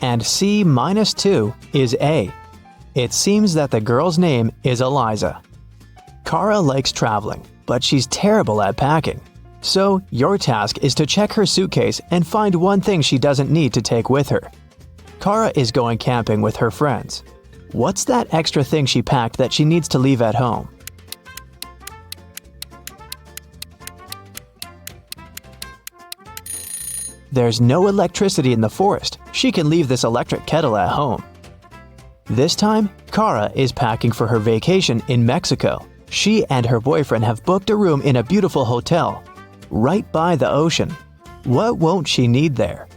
And C minus 2 is A. It seems that the girl's name is Eliza. Kara likes traveling, but she's terrible at packing. So, your task is to check her suitcase and find one thing she doesn't need to take with her. Kara is going camping with her friends. What's that extra thing she packed that she needs to leave at home? There's no electricity in the forest. She can leave this electric kettle at home. This time, Kara is packing for her vacation in Mexico. She and her boyfriend have booked a room in a beautiful hotel, right by the ocean. What won't she need there?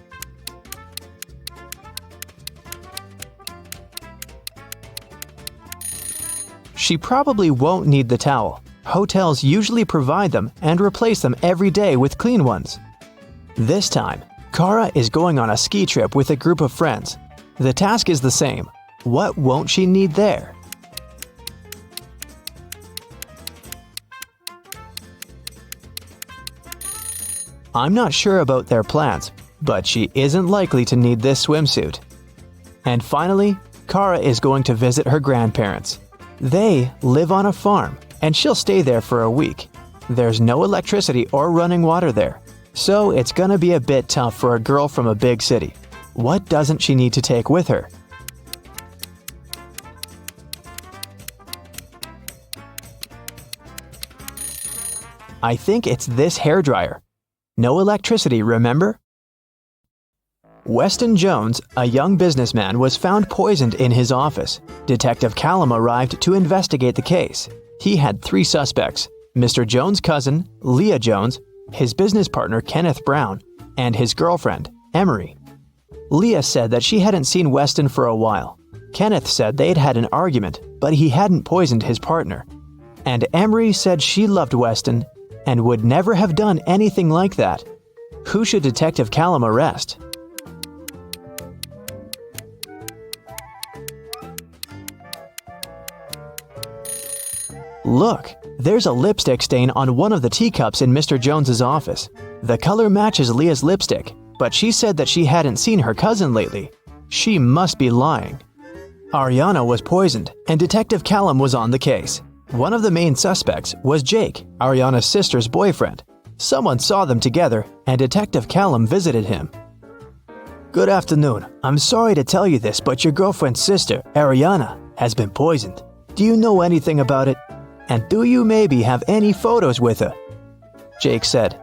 She probably won't need the towel. Hotels usually provide them and replace them every day with clean ones. This time, Kara is going on a ski trip with a group of friends. The task is the same. What won't she need there? I'm not sure about their plans, but she isn't likely to need this swimsuit. And finally, Kara is going to visit her grandparents. They live on a farm, and she'll stay there for a week. There's no electricity or running water there, so it's gonna be a bit tough for a girl from a big city. What doesn't she need to take with her? I think it's this hairdryer. No electricity, remember? Weston Jones, a young businessman, was found poisoned in his office. Detective Callum arrived to investigate the case. He had 3 suspects: Mr. Jones' cousin, Leah Jones, his business partner Kenneth Brown, and his girlfriend, Emery. Leah said that she hadn't seen Weston for a while. Kenneth said they'd had an argument, but he hadn't poisoned his partner. And Emery said she loved Weston and would never have done anything like that. Who should Detective Callum arrest? Look, there's a lipstick stain on one of the teacups in Mr. Jones's office. The color matches Leah's lipstick, but she said that she hadn't seen her cousin lately. She must be lying. Ariana was poisoned, and Detective Callum was on the case. One of the main suspects was Jake, Ariana's sister's boyfriend. Someone saw them together, and Detective Callum visited him. Good afternoon. I'm sorry to tell you this, but your girlfriend's sister, Ariana, has been poisoned. Do you know anything about it? And do you maybe have any photos with her? Jake said,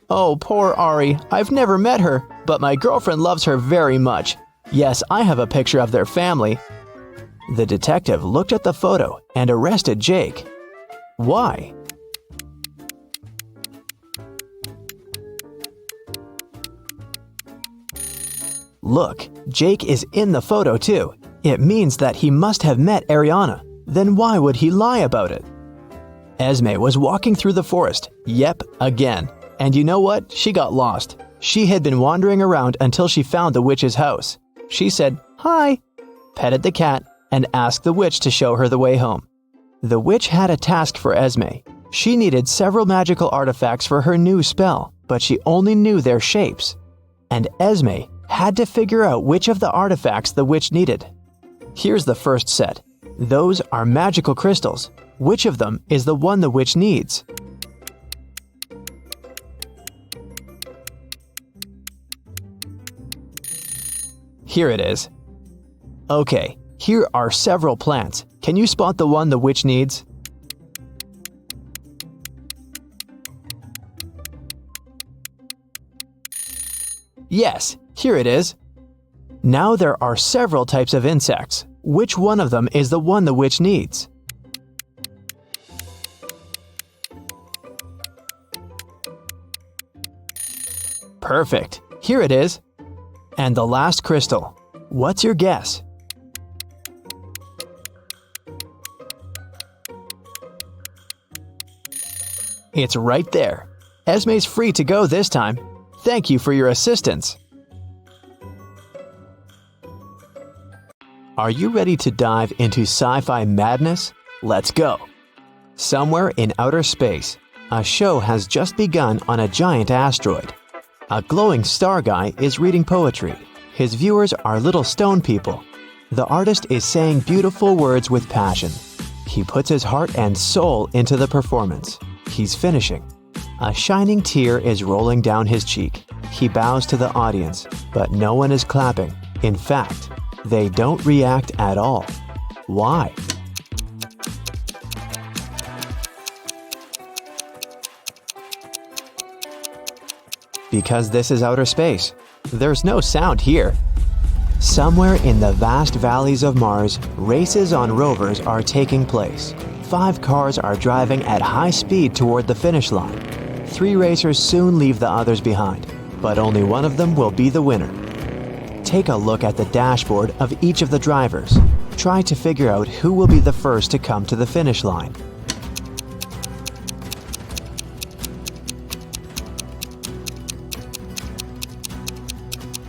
Oh, poor Ari. I've never met her, but my girlfriend loves her very much. Yes, I have a picture of their family. The detective looked at the photo and arrested Jake. Why? Look, Jake is in the photo too. It means that he must have met Ariana. Then why would he lie about it? Esme was walking through the forest. Yep, again. And you know what? She got lost. She had been wandering around until she found the witch's house. She said, Hi, petted the cat, and asked the witch to show her the way home. The witch had a task for Esme. She needed several magical artifacts for her new spell, but she only knew their shapes. And Esme had to figure out which of the artifacts the witch needed. Here's the first set. Those are magical crystals. Which of them is the one the witch needs? Here it is. Okay, here are several plants. Can you spot the one the witch needs? Yes, here it is. Now there are several types of insects. Which one of them is the one the witch needs? Perfect. Here it is. And the last crystal. What's your guess? It's right there. Esme's free to go this time. Thank you for your assistance. Are you ready to dive into sci-fi madness? Let's go. Somewhere in outer space, a show has just begun on a giant asteroid. A glowing star guy is reading poetry. His viewers are little stone people. The artist is saying beautiful words with passion. He puts his heart and soul into the performance. He's finishing. A shining tear is rolling down his cheek. He bows to the audience, but no one is clapping. In fact, they don't react at all. Why? Because this is outer space. There's no sound here. Somewhere in the vast valleys of Mars, races on rovers are taking place. 5 cars are driving at high speed toward the finish line. 3 racers soon leave the others behind, but only one of them will be the winner. Take a look at the dashboard of each of the drivers. Try to figure out who will be the first to come to the finish line.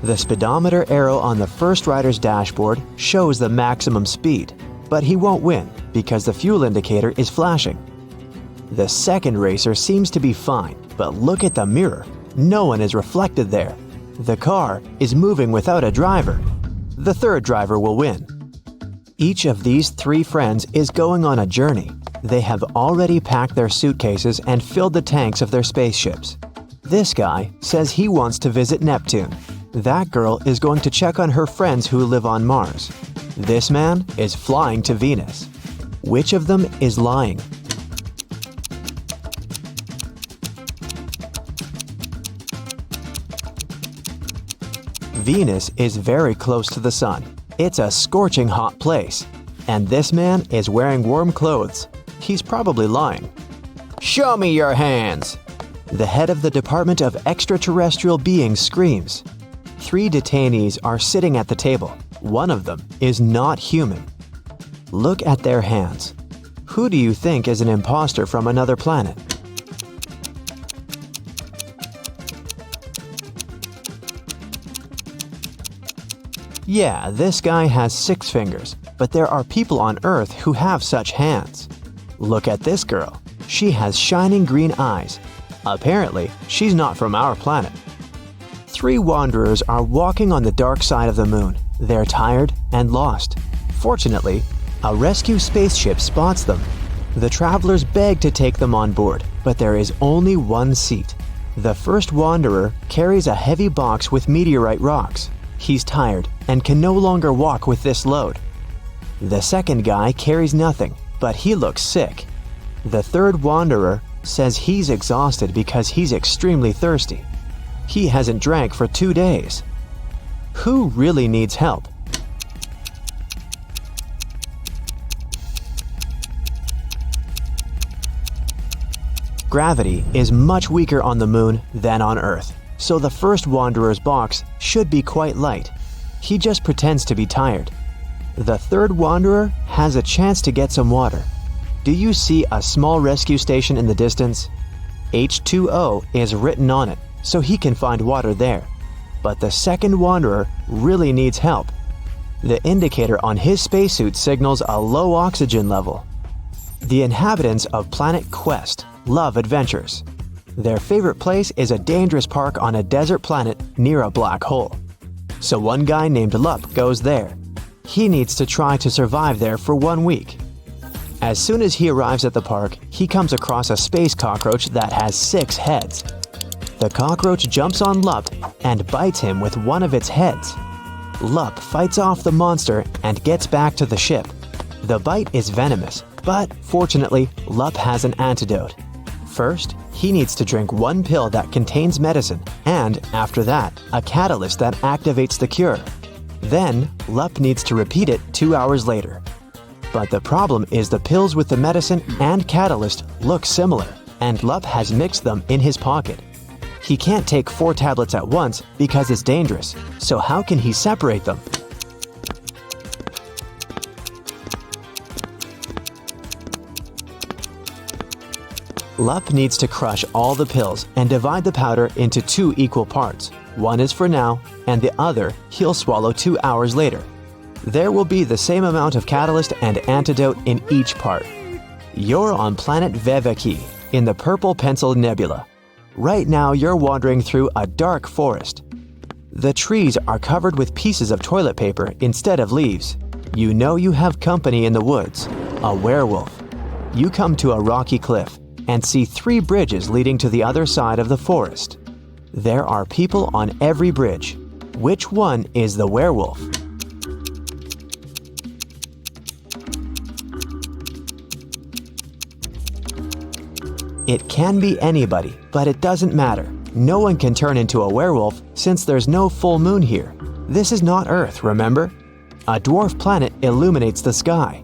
The speedometer arrow on the first rider's dashboard shows the maximum speed, but he won't win because the fuel indicator is flashing. The second racer seems to be fine, but look at the mirror. No one is reflected there. The car is moving without a driver. The third driver will win. Each of these 3 friends is going on a journey. They have already packed their suitcases and filled the tanks of their spaceships. This guy says he wants to visit Neptune. That girl is going to check on her friends who live on Mars. This man is flying to Venus. Which of them is lying? Venus is very close to the sun. It's a scorching hot place. And this man is wearing warm clothes. He's probably lying. "Show me your hands!" The head of the Department of Extraterrestrial Beings screams. 3 detainees are sitting at the table. One of them is not human. Look at their hands. Who do you think is an impostor from another planet? Yeah, this guy has 6 fingers, but there are people on Earth who have such hands. Look at this girl. She has shining green eyes. Apparently, she's not from our planet. 3 wanderers are walking on the dark side of the moon. They're tired and lost. Fortunately, a rescue spaceship spots them. The travelers beg to take them on board, but there is only one seat. The first wanderer carries a heavy box with meteorite rocks. He's tired and can no longer walk with this load. The second guy carries nothing, but he looks sick. The third wanderer says he's exhausted because he's extremely thirsty. He hasn't drank for 2 days. Who really needs help? Gravity is much weaker on the moon than on Earth, so the first wanderer's box should be quite light. He just pretends to be tired. The third wanderer has a chance to get some water. Do you see a small rescue station in the distance? H2O is written on it, so he can find water there. But the second wanderer really needs help. The indicator on his spacesuit signals a low oxygen level. The inhabitants of Planet Quest love adventures. Their favorite place is a dangerous park on a desert planet near a black hole. So one guy named Lup goes there. He needs to try to survive there for 1 week. As soon as he arrives at the park, he comes across a space cockroach that has 6 heads. The cockroach jumps on Lup and bites him with one of its heads. Lup fights off the monster and gets back to the ship. The bite is venomous, but fortunately, Lup has an antidote. First, he needs to drink 1 pill that contains medicine, and after that, a catalyst that activates the cure. Then, Lup needs to repeat it 2 hours later. But the problem is the pills with the medicine and catalyst look similar, and Lup has mixed them in his pocket. He can't take 4 tablets at once because it's dangerous, so how can he separate them? Lup needs to crush all the pills and divide the powder into 2 equal parts. One is for now, and the other he'll swallow 2 hours later. There will be the same amount of catalyst and antidote in each part. You're on planet Veveki, in the Purple Pencil Nebula. Right now you're wandering through a dark forest. The trees are covered with pieces of toilet paper instead of leaves. You know you have company in the woods, a werewolf. You come to a rocky cliff and see 3 bridges leading to the other side of the forest. There are people on every bridge. Which one is the werewolf? It can be anybody, but it doesn't matter. No one can turn into a werewolf since there's no full moon here. This is not Earth, remember? A dwarf planet illuminates the sky.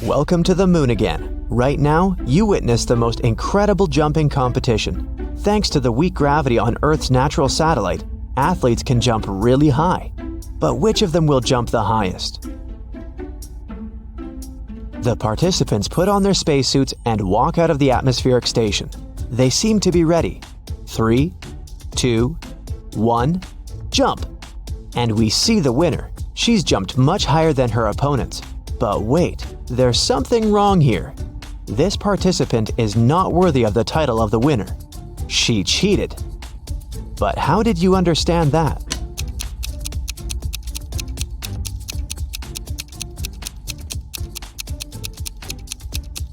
Welcome to the moon again. Right now, you witness the most incredible jumping competition. Thanks to the weak gravity on Earth's natural satellite, athletes can jump really high. But which of them will jump the highest? The participants put on their spacesuits and walk out of the atmospheric station. They seem to be ready. 3, 2, 1, jump! And we see the winner. She's jumped much higher than her opponents. But wait, there's something wrong here. This participant is not worthy of the title of the winner. She cheated. But how did you understand that?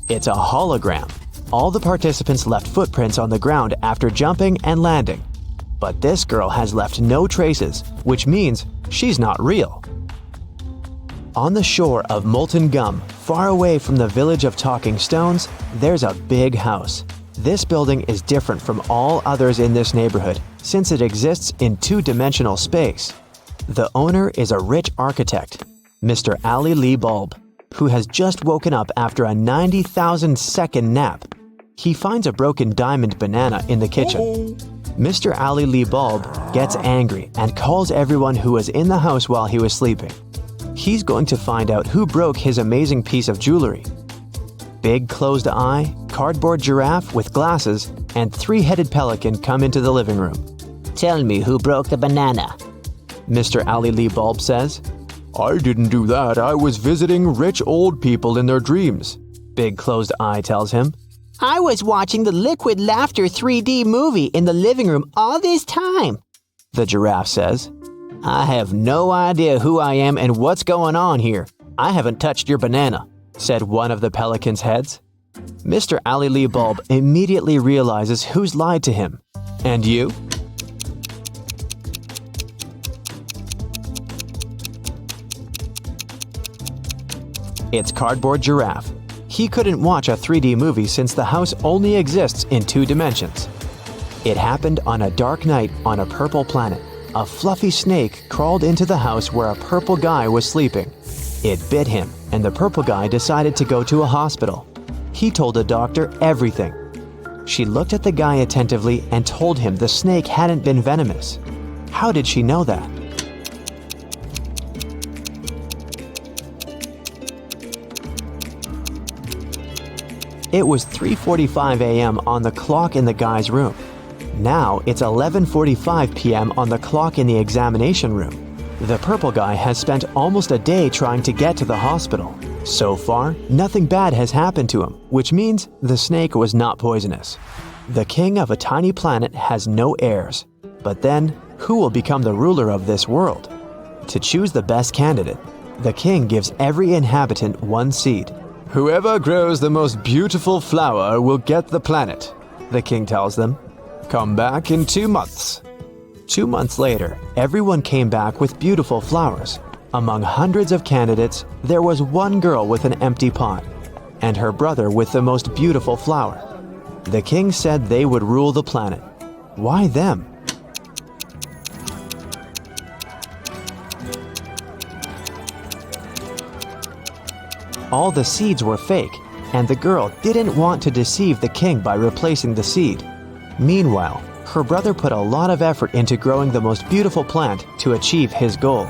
It's a hologram. All the participants left footprints on the ground after jumping and landing. But this girl has left no traces, which means she's not real. On the shore of Molten Gum, far away from the village of Talking Stones, there's a big house. This building is different from all others in this neighborhood, since it exists in 2-dimensional space. The owner is a rich architect, Mr. Ali Lee Bulb, who has just woken up after a 90,000-second nap. He finds a broken diamond banana in the kitchen. Mr. Ali Lee Bulb gets angry and calls everyone who was in the house while he was sleeping. He's going to find out who broke his amazing piece of jewelry. Big closed eye, cardboard giraffe with glasses, and three-headed pelican come into the living room. Tell me who broke the banana. Mr. Ali Lee Bulb says. I didn't do that. I was visiting rich old people in their dreams, Big closed eye tells him. I was watching the Liquid Laughter 3D movie in the living room all this time, the giraffe says. I have no idea who I am and what's going on here. I haven't touched your banana, said one of the pelican's heads. Mr. Ali Lee Bulb immediately realizes who's lied to him. And you? It's Cardboard Giraffe. He couldn't watch a 3D movie since the house only exists in 2 dimensions. It happened on a dark night on a purple planet. A fluffy snake crawled into the house where a purple guy was sleeping. It bit him, and the purple guy decided to go to a hospital. He told the doctor everything. She looked at the guy attentively and told him the snake hadn't been venomous. How did she know that? It was 3:45 a.m. on the clock in the guy's room. Now it's 11:45 p.m. on the clock in the examination room. The purple guy has spent almost a day trying to get to the hospital. So far, nothing bad has happened to him, which means the snake was not poisonous. The king of a tiny planet has no heirs. But then, who will become the ruler of this world? To choose the best candidate, the king gives every inhabitant 1 seed. Whoever grows the most beautiful flower will get the planet, the king tells them. Come back in 2 months. 2 months later, everyone came back with beautiful flowers. Among hundreds of candidates, there was one girl with an empty pot, and her brother with the most beautiful flower. The king said they would rule the planet. Why them? All the seeds were fake, and the girl didn't want to deceive the king by replacing the seed. Meanwhile, her brother put a lot of effort into growing the most beautiful plant to achieve his goal.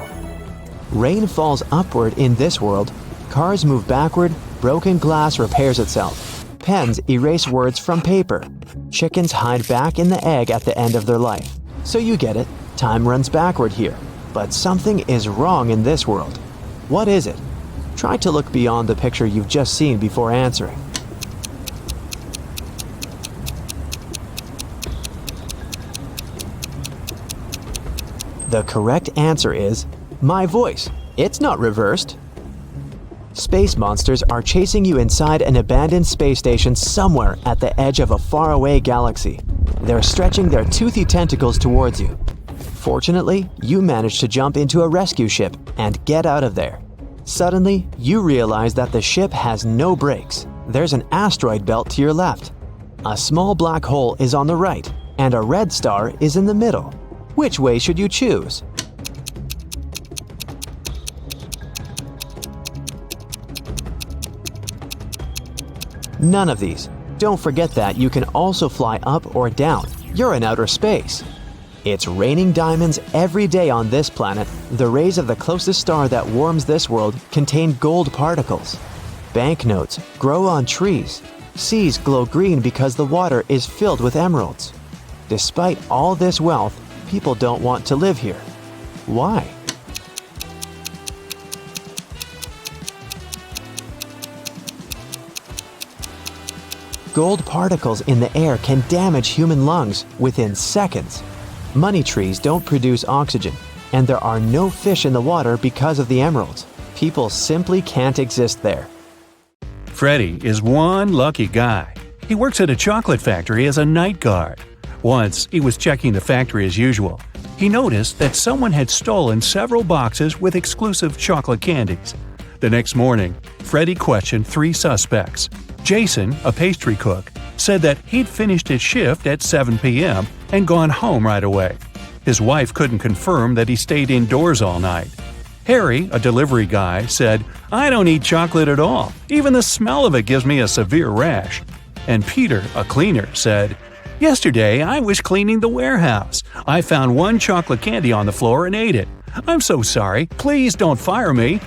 Rain falls upward in this world, cars move backward, broken glass repairs itself, pens erase words from paper, chickens hide back in the egg at the end of their life. So you get it, time runs backward here. But something is wrong in this world. What is it? Try to look beyond the picture you've just seen before answering. The correct answer is my voice. It's not reversed. Space monsters are chasing you inside an abandoned space station somewhere at the edge of a faraway galaxy. They're stretching their toothy tentacles towards you. Fortunately, you manage to jump into a rescue ship and get out of there. Suddenly, you realize that the ship has no brakes. There's an asteroid belt to your left. A small black hole is on the right, and a red star is in the middle. Which way should you choose? None of these. Don't forget that you can also fly up or down. You're in outer space. It's raining diamonds every day on this planet. The rays of the closest star that warms this world contain gold particles. Banknotes grow on trees. Seas glow green because the water is filled with emeralds. Despite all this wealth, people don't want to live here. Why? Gold particles in the air can damage human lungs within seconds. Money trees don't produce oxygen, and there are no fish in the water because of the emeralds. People simply can't exist there. Freddy is one lucky guy. He works at a chocolate factory as a night guard. Once, he was checking the factory as usual. He noticed that someone had stolen several boxes with exclusive chocolate candies. The next morning, Freddy questioned 3 suspects. Jason, a pastry cook, said that he'd finished his shift at 7 p.m. and gone home right away. His wife couldn't confirm that he stayed indoors all night. Harry, a delivery guy, said, "I don't eat chocolate at all. Even the smell of it gives me a severe rash." And Peter, a cleaner, said, "Yesterday I was cleaning the warehouse. I found one chocolate candy on the floor and ate it. I'm so sorry. Please don't fire me."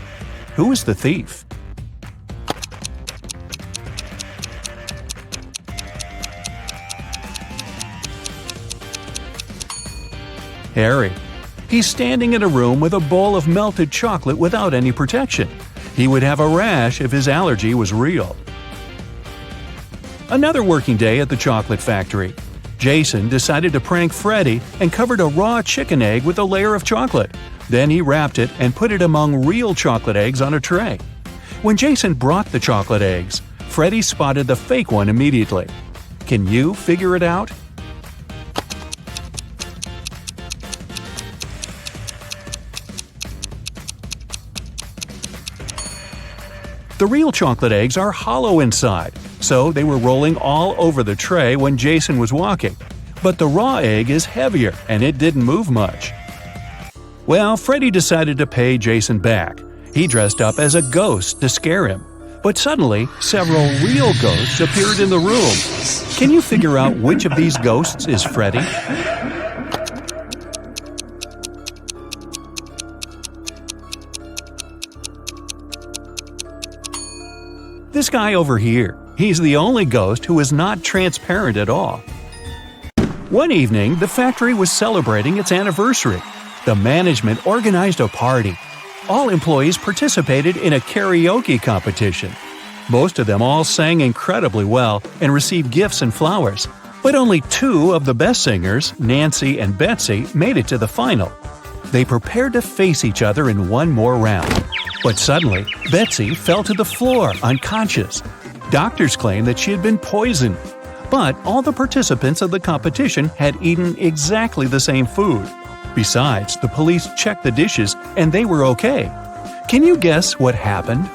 Who is the thief? Harry. He's standing in a room with a bowl of melted chocolate without any protection. He would have a rash if his allergy was real. Another working day at the chocolate factory. Jason decided to prank Freddy and covered a raw chicken egg with a layer of chocolate. Then he wrapped it and put it among real chocolate eggs on a tray. When Jason brought the chocolate eggs, Freddy spotted the fake one immediately. Can you figure it out? The real chocolate eggs are hollow inside, so they were rolling all over the tray when Jason was walking. But the raw egg is heavier, and it didn't move much. Well, Freddy decided to pay Jason back. He dressed up as a ghost to scare him. But suddenly, several real ghosts appeared in the room. Can you figure out which of these ghosts is Freddy? This guy over here. He's the only ghost who is not transparent at all. One evening, the factory was celebrating its anniversary. The management organized a party. All employees participated in a karaoke competition. Most of them all sang incredibly well and received gifts and flowers. But only two of the best singers, Nancy and Betsy, made it to the final. They prepared to face each other in one more round. But suddenly, Betsy fell to the floor, unconscious. Doctors claimed that she had been poisoned. But all the participants of the competition had eaten exactly the same food. Besides, the police checked the dishes and they were okay. Can you guess what happened?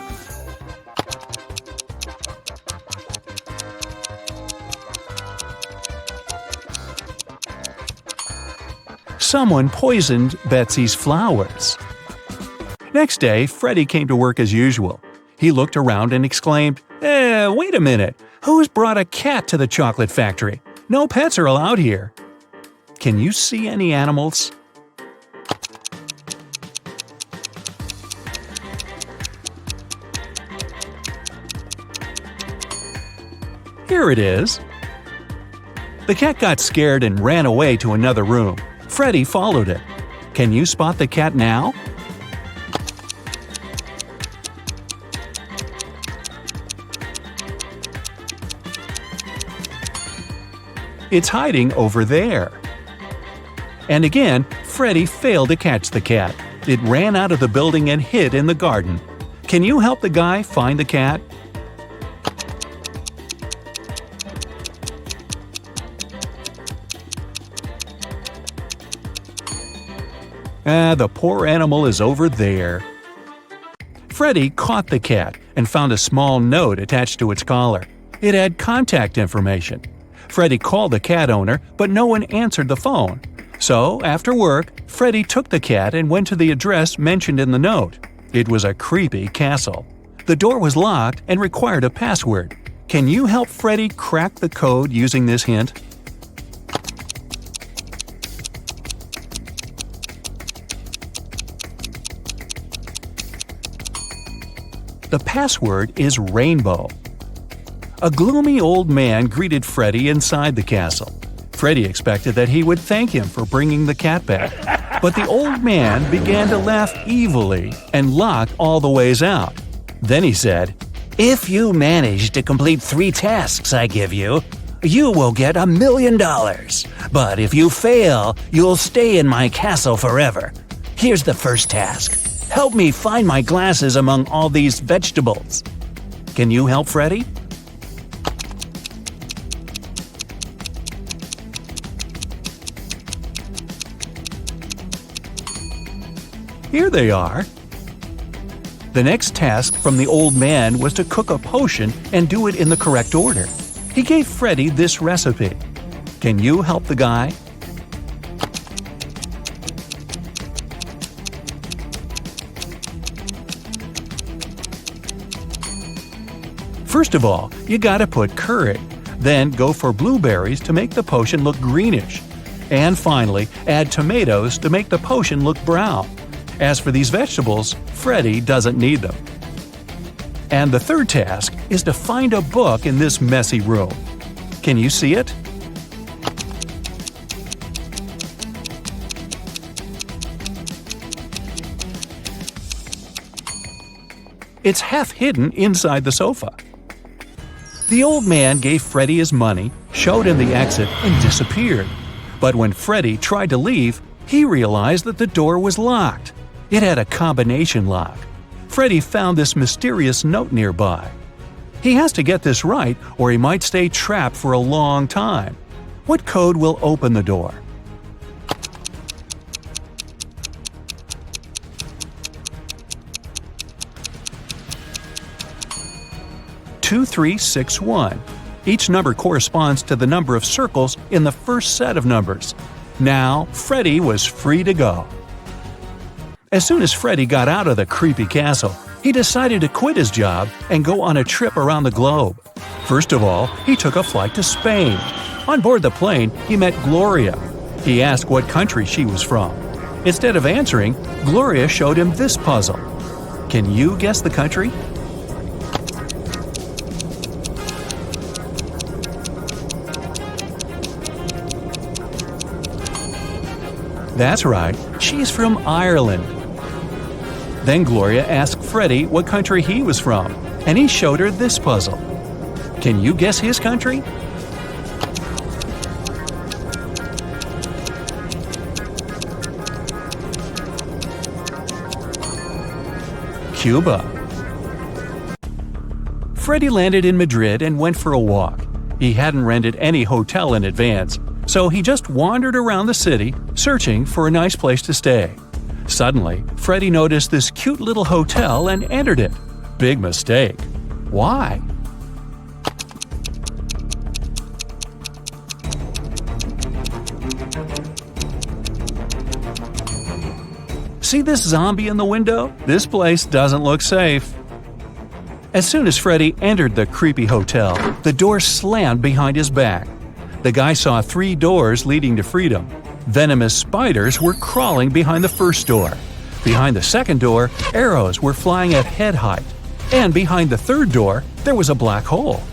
Someone poisoned Betsy's flowers. Next day, Freddy came to work as usual. He looked around and exclaimed, wait a minute, who's brought a cat to the chocolate factory? No pets are allowed here." Can you see any animals? Here it is. The cat got scared and ran away to another room. Freddy followed it. Can you spot the cat now? It's hiding over there. And again, Freddy failed to catch the cat. It ran out of the building and hid in the garden. Can you help the guy find the cat? The poor animal is over there. Freddy caught the cat and found a small note attached to its collar. It had contact information. Freddy called the cat owner, but no one answered the phone. So, after work, Freddy took the cat and went to the address mentioned in the note. It was a creepy castle. The door was locked and required a password. Can you help Freddy crack the code using this hint? The password is rainbow. A gloomy old man greeted Freddy inside the castle. Freddy expected that he would thank him for bringing the cat back. But the old man began to laugh evilly and locked all the ways out. Then he said, "If you manage to complete 3 tasks I give you, you will get $1 million. But if you fail, you'll stay in my castle forever. Here's the first task. Help me find my glasses among all these vegetables." Can you help Freddy? Here they are. The next task from the old man was to cook a potion and do it in the correct order. He gave Freddy this recipe. Can you help the guy? First of all, you gotta put curry. Then go for blueberries to make the potion look greenish. And finally, add tomatoes to make the potion look brown. As for these vegetables, Freddy doesn't need them. And the third task is to find a book in this messy room. Can you see it? It's half hidden inside the sofa. The old man gave Freddy his money, showed him the exit, and disappeared. But when Freddy tried to leave, he realized that the door was locked. It had a combination lock. Freddy found this mysterious note nearby. He has to get this right or he might stay trapped for a long time. What code will open the door? "2361. Each number corresponds to the number of circles in the first set of numbers. Now, Freddy was free to go. As soon as Freddy got out of the creepy castle, he decided to quit his job and go on a trip around the globe. First of all, he took a flight to Spain. On board the plane, he met Gloria. He asked what country she was from. Instead of answering, Gloria showed him this puzzle. Can you guess the country? That's right, she's from Ireland. Then Gloria asked Freddy what country he was from, and he showed her this puzzle. Can you guess his country? Cuba. Freddy landed in Madrid and went for a walk. He hadn't rented any hotel in advance, so he just wandered around the city, searching for a nice place to stay. Suddenly, Freddy noticed this cute little hotel and entered it. Big mistake. Why? See this zombie in the window? This place doesn't look safe. As soon as Freddy entered the creepy hotel, the door slammed behind his back. The guy saw 3 doors leading to freedom. Venomous spiders were crawling behind the first door. Behind the second door, arrows were flying at head height. And behind the third door, there was a black hole.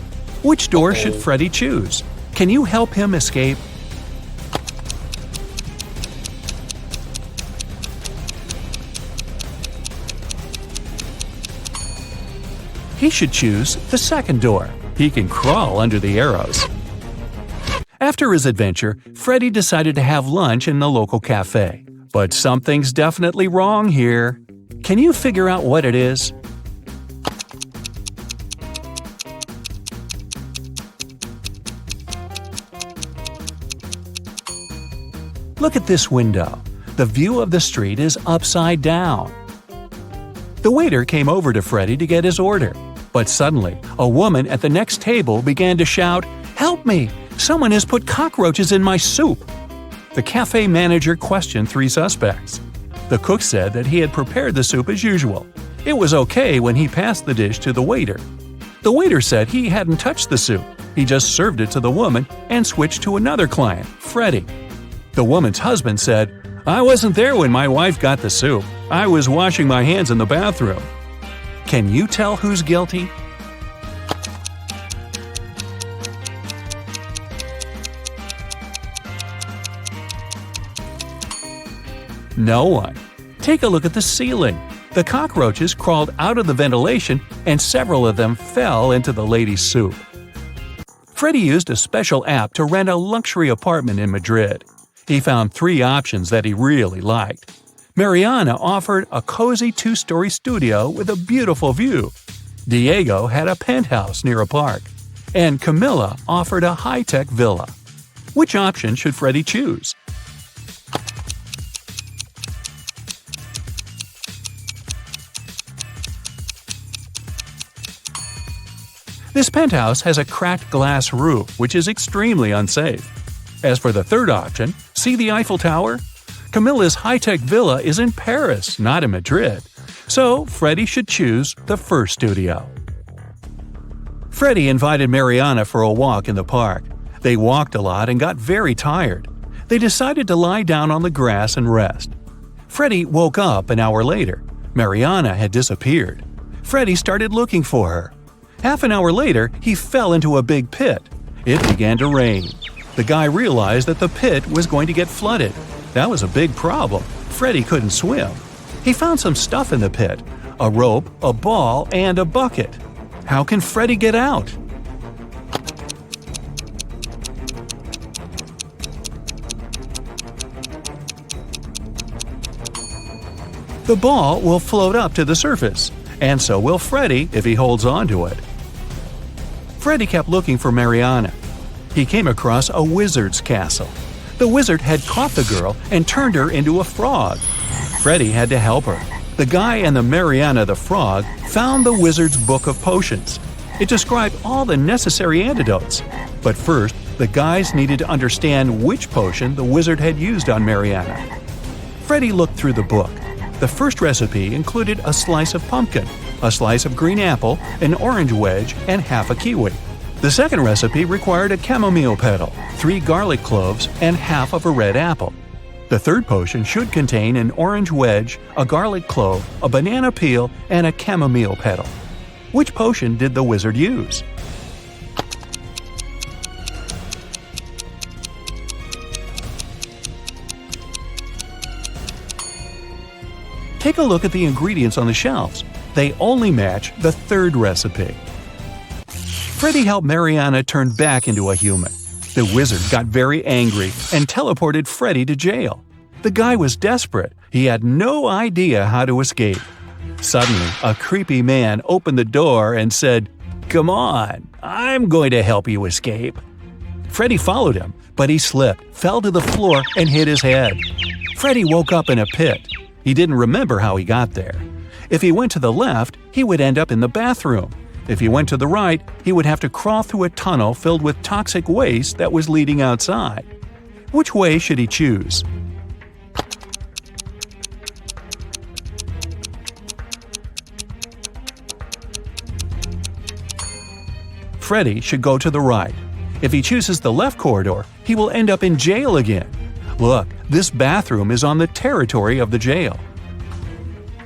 Which door should Freddy choose? Can you help him escape? He should choose the second door. He can crawl under the arrows. After his adventure, Freddy decided to have lunch in the local cafe. But something's definitely wrong here. Can you figure out what it is? Look at this window. The view of the street is upside down. The waiter came over to Freddy to get his order. But suddenly, a woman at the next table began to shout, "Help me! Someone has put cockroaches in my soup!" The cafe manager questioned 3 suspects. The cook said that he had prepared the soup as usual. It was okay when he passed the dish to the waiter. The waiter said he hadn't touched the soup. He just served it to the woman and switched to another client, Freddy. The woman's husband said, "I wasn't there when my wife got the soup. I was washing my hands in the bathroom." Can you tell who's guilty? No one. Take a look at the ceiling. The cockroaches crawled out of the ventilation and several of them fell into the lady's soup. Freddy used a special app to rent a luxury apartment in Madrid. He found 3 options that he really liked. Mariana offered a cozy 2-story studio with a beautiful view. Diego had a penthouse near a park. And Camilla offered a high-tech villa. Which option should Freddy choose? This penthouse has a cracked glass roof, which is extremely unsafe. As for the third option, see the Eiffel Tower? Camilla's high-tech villa is in Paris, not in Madrid. So, Freddy should choose the first studio. Freddy invited Mariana for a walk in the park. They walked a lot and got very tired. They decided to lie down on the grass and rest. Freddy woke up an hour later. Mariana had disappeared. Freddy started looking for her. Half an hour later, he fell into a big pit. It began to rain. The guy realized that the pit was going to get flooded. That was a big problem. Freddy couldn't swim. He found some stuff in the pit: a rope, a ball, and a bucket. How can Freddy get out? The ball will float up to the surface, and so will Freddy if he holds on to it. Freddy kept looking for Mariana. He came across a wizard's castle. The wizard had caught the girl and turned her into a frog. Freddy had to help her. The guy and the Mariana the frog found the wizard's book of potions. It described all the necessary antidotes. But first, the guys needed to understand which potion the wizard had used on Mariana. Freddy looked through the book. The first recipe included a slice of pumpkin, a slice of green apple, an orange wedge, and half a kiwi. The second recipe required a chamomile petal, 3 garlic cloves, and half of a red apple. The third potion should contain an orange wedge, a garlic clove, a banana peel, and a chamomile petal. Which potion did the wizard use? Take a look at the ingredients on the shelves. They only match the third recipe. Freddy helped Mariana turn back into a human. The wizard got very angry and teleported Freddy to jail. The guy was desperate. He had no idea how to escape. Suddenly, a creepy man opened the door and said, "Come on, I'm going to help you escape." Freddy followed him, but he slipped, fell to the floor, and hit his head. Freddy woke up in a pit. He didn't remember how he got there. If he went to the left, he would end up in the bathroom. If he went to the right, he would have to crawl through a tunnel filled with toxic waste that was leading outside. Which way should he choose? Freddy should go to the right. If he chooses the left corridor, he will end up in jail again. Look, this bathroom is on the territory of the jail.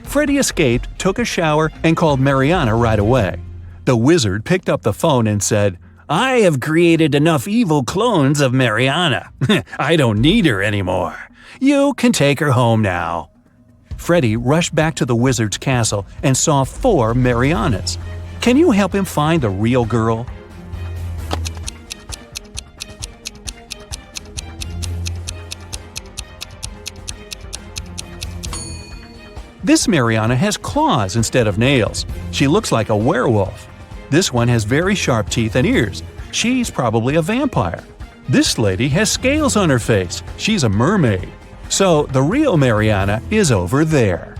Freddy escaped, took a shower, and called Mariana right away. The wizard picked up the phone and said, "I have created enough evil clones of Mariana. I don't need her anymore. You can take her home now." Freddy rushed back to the wizard's castle and saw 4 Marianas. Can you help him find the real girl? This Mariana has claws instead of nails. She looks like a werewolf. This one has very sharp teeth and ears. She's probably a vampire. This lady has scales on her face. She's a mermaid. So the real Mariana is over there.